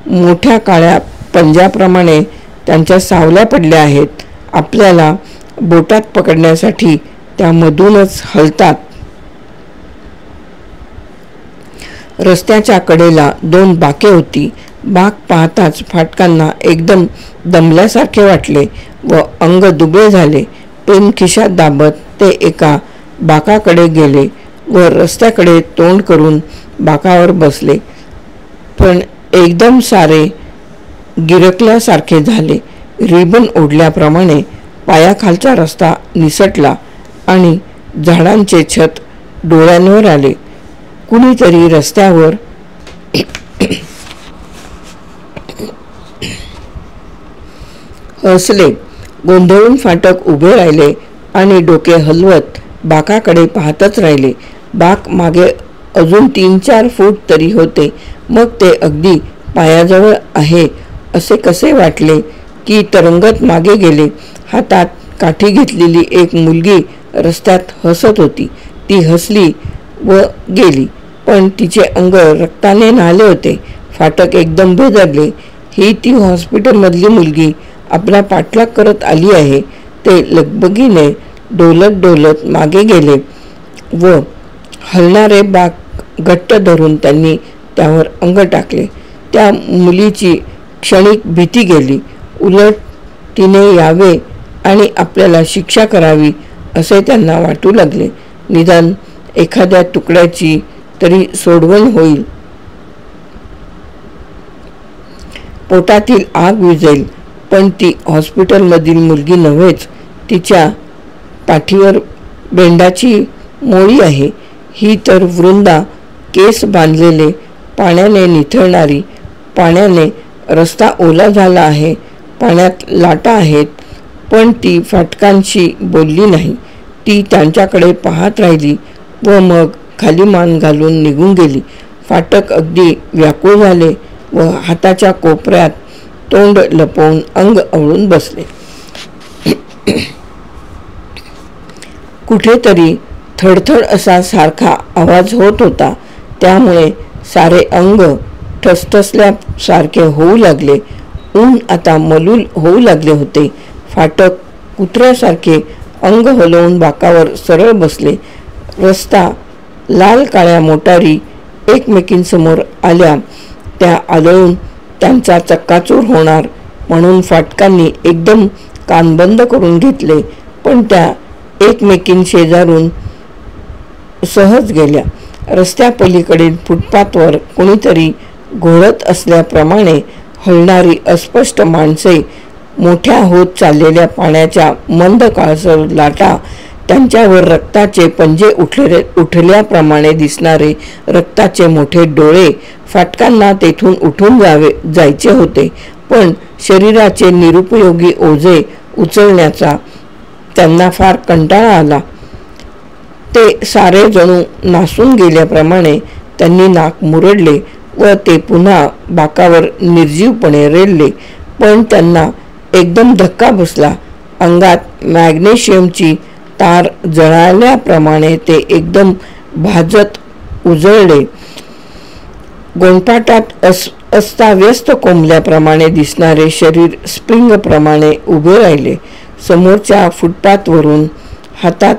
मोठ्या काळ्या पंजाप्रमाणे त्यांच्या सावल्या पडल्या आहेत. आपल्याला बोटात पकडण्यासाठी त्यामधूनच हलतात. रस्त्याच्या कडेला 2 बाके होती. बाक पाहताच फाटकांना एकदम दमल्यासारखे वाटले व अंग दुबळे झाले. पेन खिशात दाबत ते एका बाकाकडे गेले व रस्त्याकडे तोंड करून बाकावर बसले. पण एकदम सारे गिरकल्यासारखे झाले. रिबन ओढल्याप्रमाणे पायाखालचा रस्ता निसटला आणि झाडांचे छत डोळ्यांवर आले. कुणीतरी रस्त्यावर हसले. गोंधळून फाटक उभे राहिले आणि डोके हलवत बाकाकडे पाहतच राहिले. बाक मागे अजून 3-4 फूट तरी होते. मग ते अगदी पायाजवळ आहे असे कसे वाटले की तरंगत मागे गेले. हातात काठी घेतलेली एक मुलगी रस्त्यात हसत होती. ती हसली व गेली, पण तिचे अंग रक्ताने न्हाले होते. फाटक एकदम बेदरले. ही ती हॉस्पिटलमधली मुलगी आपला पाठलाग करत आली आहे. ते लगबगीने डोलत डोलत मागे गेले व हलणारे बाक घट्ट धरून त्यांनी त्यावर अंग टाकले. त्या मुलीची क्षणिक भीती गेली. उलट तिने यावे आणि आपल्याला शिक्षा करावी असे त्यांना वाटू लागले. निदान एखाद्या तुकड्याची तरी सोडवण होईल. पोटातील आग विझेल. पण ती हॉस्पिटलमधील मुलगी नव्हेच. तिच्या पाठीवर बेंडाची मोळी आहे. ही तर वृंदा, केस बांधलेले, पाण्याने निथळणारी. पाण्याने रस्ता ओला झाला आहे. पाण्यात लाटा आहेत. पण ती फाटकांशी बोलली नाही. ती त्यांच्याकडे पाहत राहिली व मग खाली मान घालून निघून गेली. फाटक अगदी व्याकुळ झाले व हाताच्या कोपऱ्यात तोंड लपवून अंग आवळून बसले. कुठेतरी थडथड असा सारखा आवाज होत होता. त्यामुळे सारे अंग ठसठसल्यासारखे होऊ लागले. ऊन आता मलूल होऊ लागले होते. फाटक कुत्र्यासारखे अंग हलवून बाकावर सरळ बसले. रस्ता, लाल काळ्या मोटारी एकमेकींसमोर आल्या. त्या आदळून त्यांचा चक्काचूर होणार म्हणून फाटकांनी एकदम कान बंद करून घेतले. पण त्या एकमेकींशेजारून सहज गेल्या. रस्त्यापलीकडील फुटपाथवर कोणीतरी घोळत असल्याप्रमाणे हलणारी अस्पष्ट माणसे, मोठ्या होत चाललेल्या पाण्याच्या मंद काळसर लाटा, त्यांच्यावर रक्ताचे पंजे उठल्याप्रमाणे दिसणारे रक्ताचे मोठे डोळे. फाटकांना तेथून उठून जायचे होते, पण शरीराचे निरुपयोगी ओझे उचलण्याचा त्यांना फार कंटाळा आला. ते सारे जणू नासून गेल्याप्रमाणे त्यांनी नाक मुरडले व ते पुन्हा बाकावर निर्जीवपणे रेलले. पण त्यांना एकदम धक्का बसला. अंगात मॅग्नेशियमची तार जळाल्याप्रमाणे ते एकदम भाजत उजळले. गोंडपाटात अस्ताव्यस्त कोंबल्याप्रमाणे दिसणारे शरीर स्प्रिंगप्रमाणे उभे राहिले. समोरच्या फुटपाथवरून हातात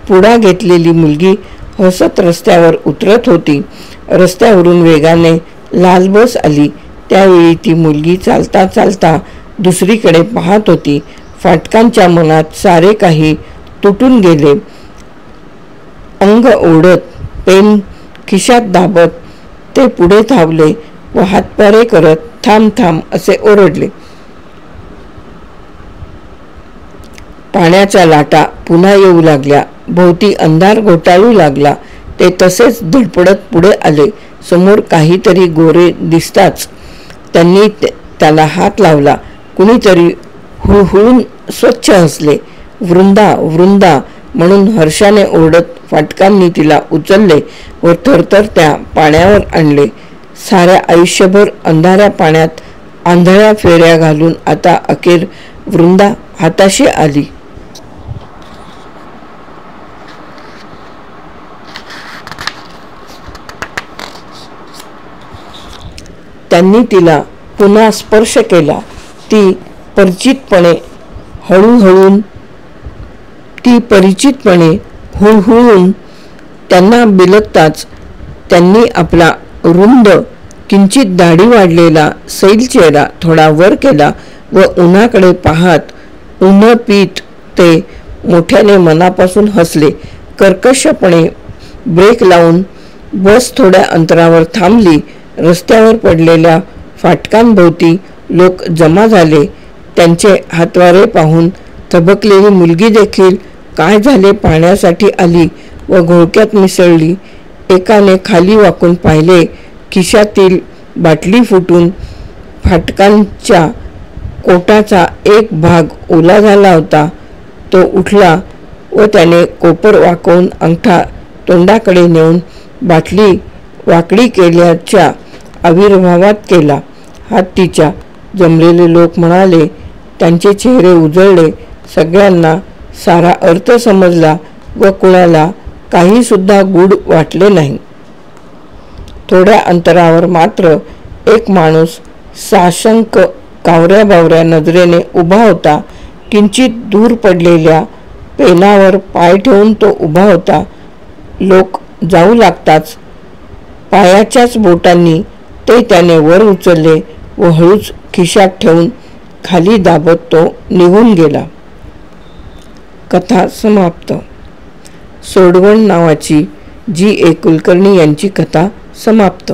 पुडा घेतलेली मुलगी हसत रस्त्यावर उतरत होती. रस्त्यावरून वेगाने लाल बस आली. त्यावेळी ती मुलगी चालता चालता दुसरीकडे पाहत होती. फाटकांच्या मनात सारे काही तुटून गेले. अंग ओढत, पेन खिशात दाबत ते पुढे धावले व हातपारे करत थांब थांब असे ओरडले. पाण्याच्या लाटा पुन्हा येऊ लागल्या. भोवती अंधार घोटाळू लागला. ते तसेच धडपडत पुढे आले. समोर काहीतरी गोरे दिसताच त्यांनी त्याला हात लावला. कुणीतरी हुळहुळून स्वच्छ हसले. वृंदा, वृंदा म्हणून हर्षाने ओरडत फाटकांनी तिला उचलले व थरथर त्या पाण्यावर आणले. साऱ्या आयुष्यभर अंधाऱ्या पाण्यात आंधळ्या फेऱ्या घालून आता अखेर वृंदा हाताशी आली. त्यांनी तिला पुन्हा स्पर्श केला. ती परिचितपणे हळूहळू ती परिचितपणे हुळहुळून त्यांना बिलगताच त्यांनी आपला रुंद किंचित दाढी वाढलेला सैल चेहरा थोडा वर केला व उन्हाकडे पाहत उन्ह पीत ते मोठ्याने मनापासून हसले. कर्कशपणे ब्रेक लावून बस थोड्या अंतरावर थांबली. रस्त्यावर पडलेल्या फाटकांभोवती लोक जमा झाले. त्यांचे हातवारे पाहून थबकलेली मुलगी देखील काय झाले पाहण्यासाठी आली व घोळक्यात मिसळली. एकाने खाली वाकून पाहिले. खिशातील बाटली फुटून फाटकांच्या कोटाचा एक भाग ओला झाला होता. तो उठला व त्याने कोपर वाकवून अंगठा तोंडाकडे नेऊन बाटली वाकडी केल्याच्या आविर्भावात केला. हत्तीच्या जमलेले लोक म्हणाले. त्यांचे चेहरे उजळले. सगळ्यांना सारा अर्थ समजला व कुणाला काही सुद्धा गूढ वाटले नाही. थोड्या अंतरावर मात्र एक माणूस साशंक कावऱ्या बावऱ्या नजरेने उभा होता. किंचित दूर पडलेल्या पेनावर पाय ठेवून तो उभा होता. लोक जाऊ लागताच पायाच्याच बोटांनी ते त्याने वर उचलले व हळूच खिशात ठेवून खाली दाबत तो निघून गेला. कथा समाप्त. सोडवण नावाची जी. ए. कुलकर्णी यांची कथा समाप्त.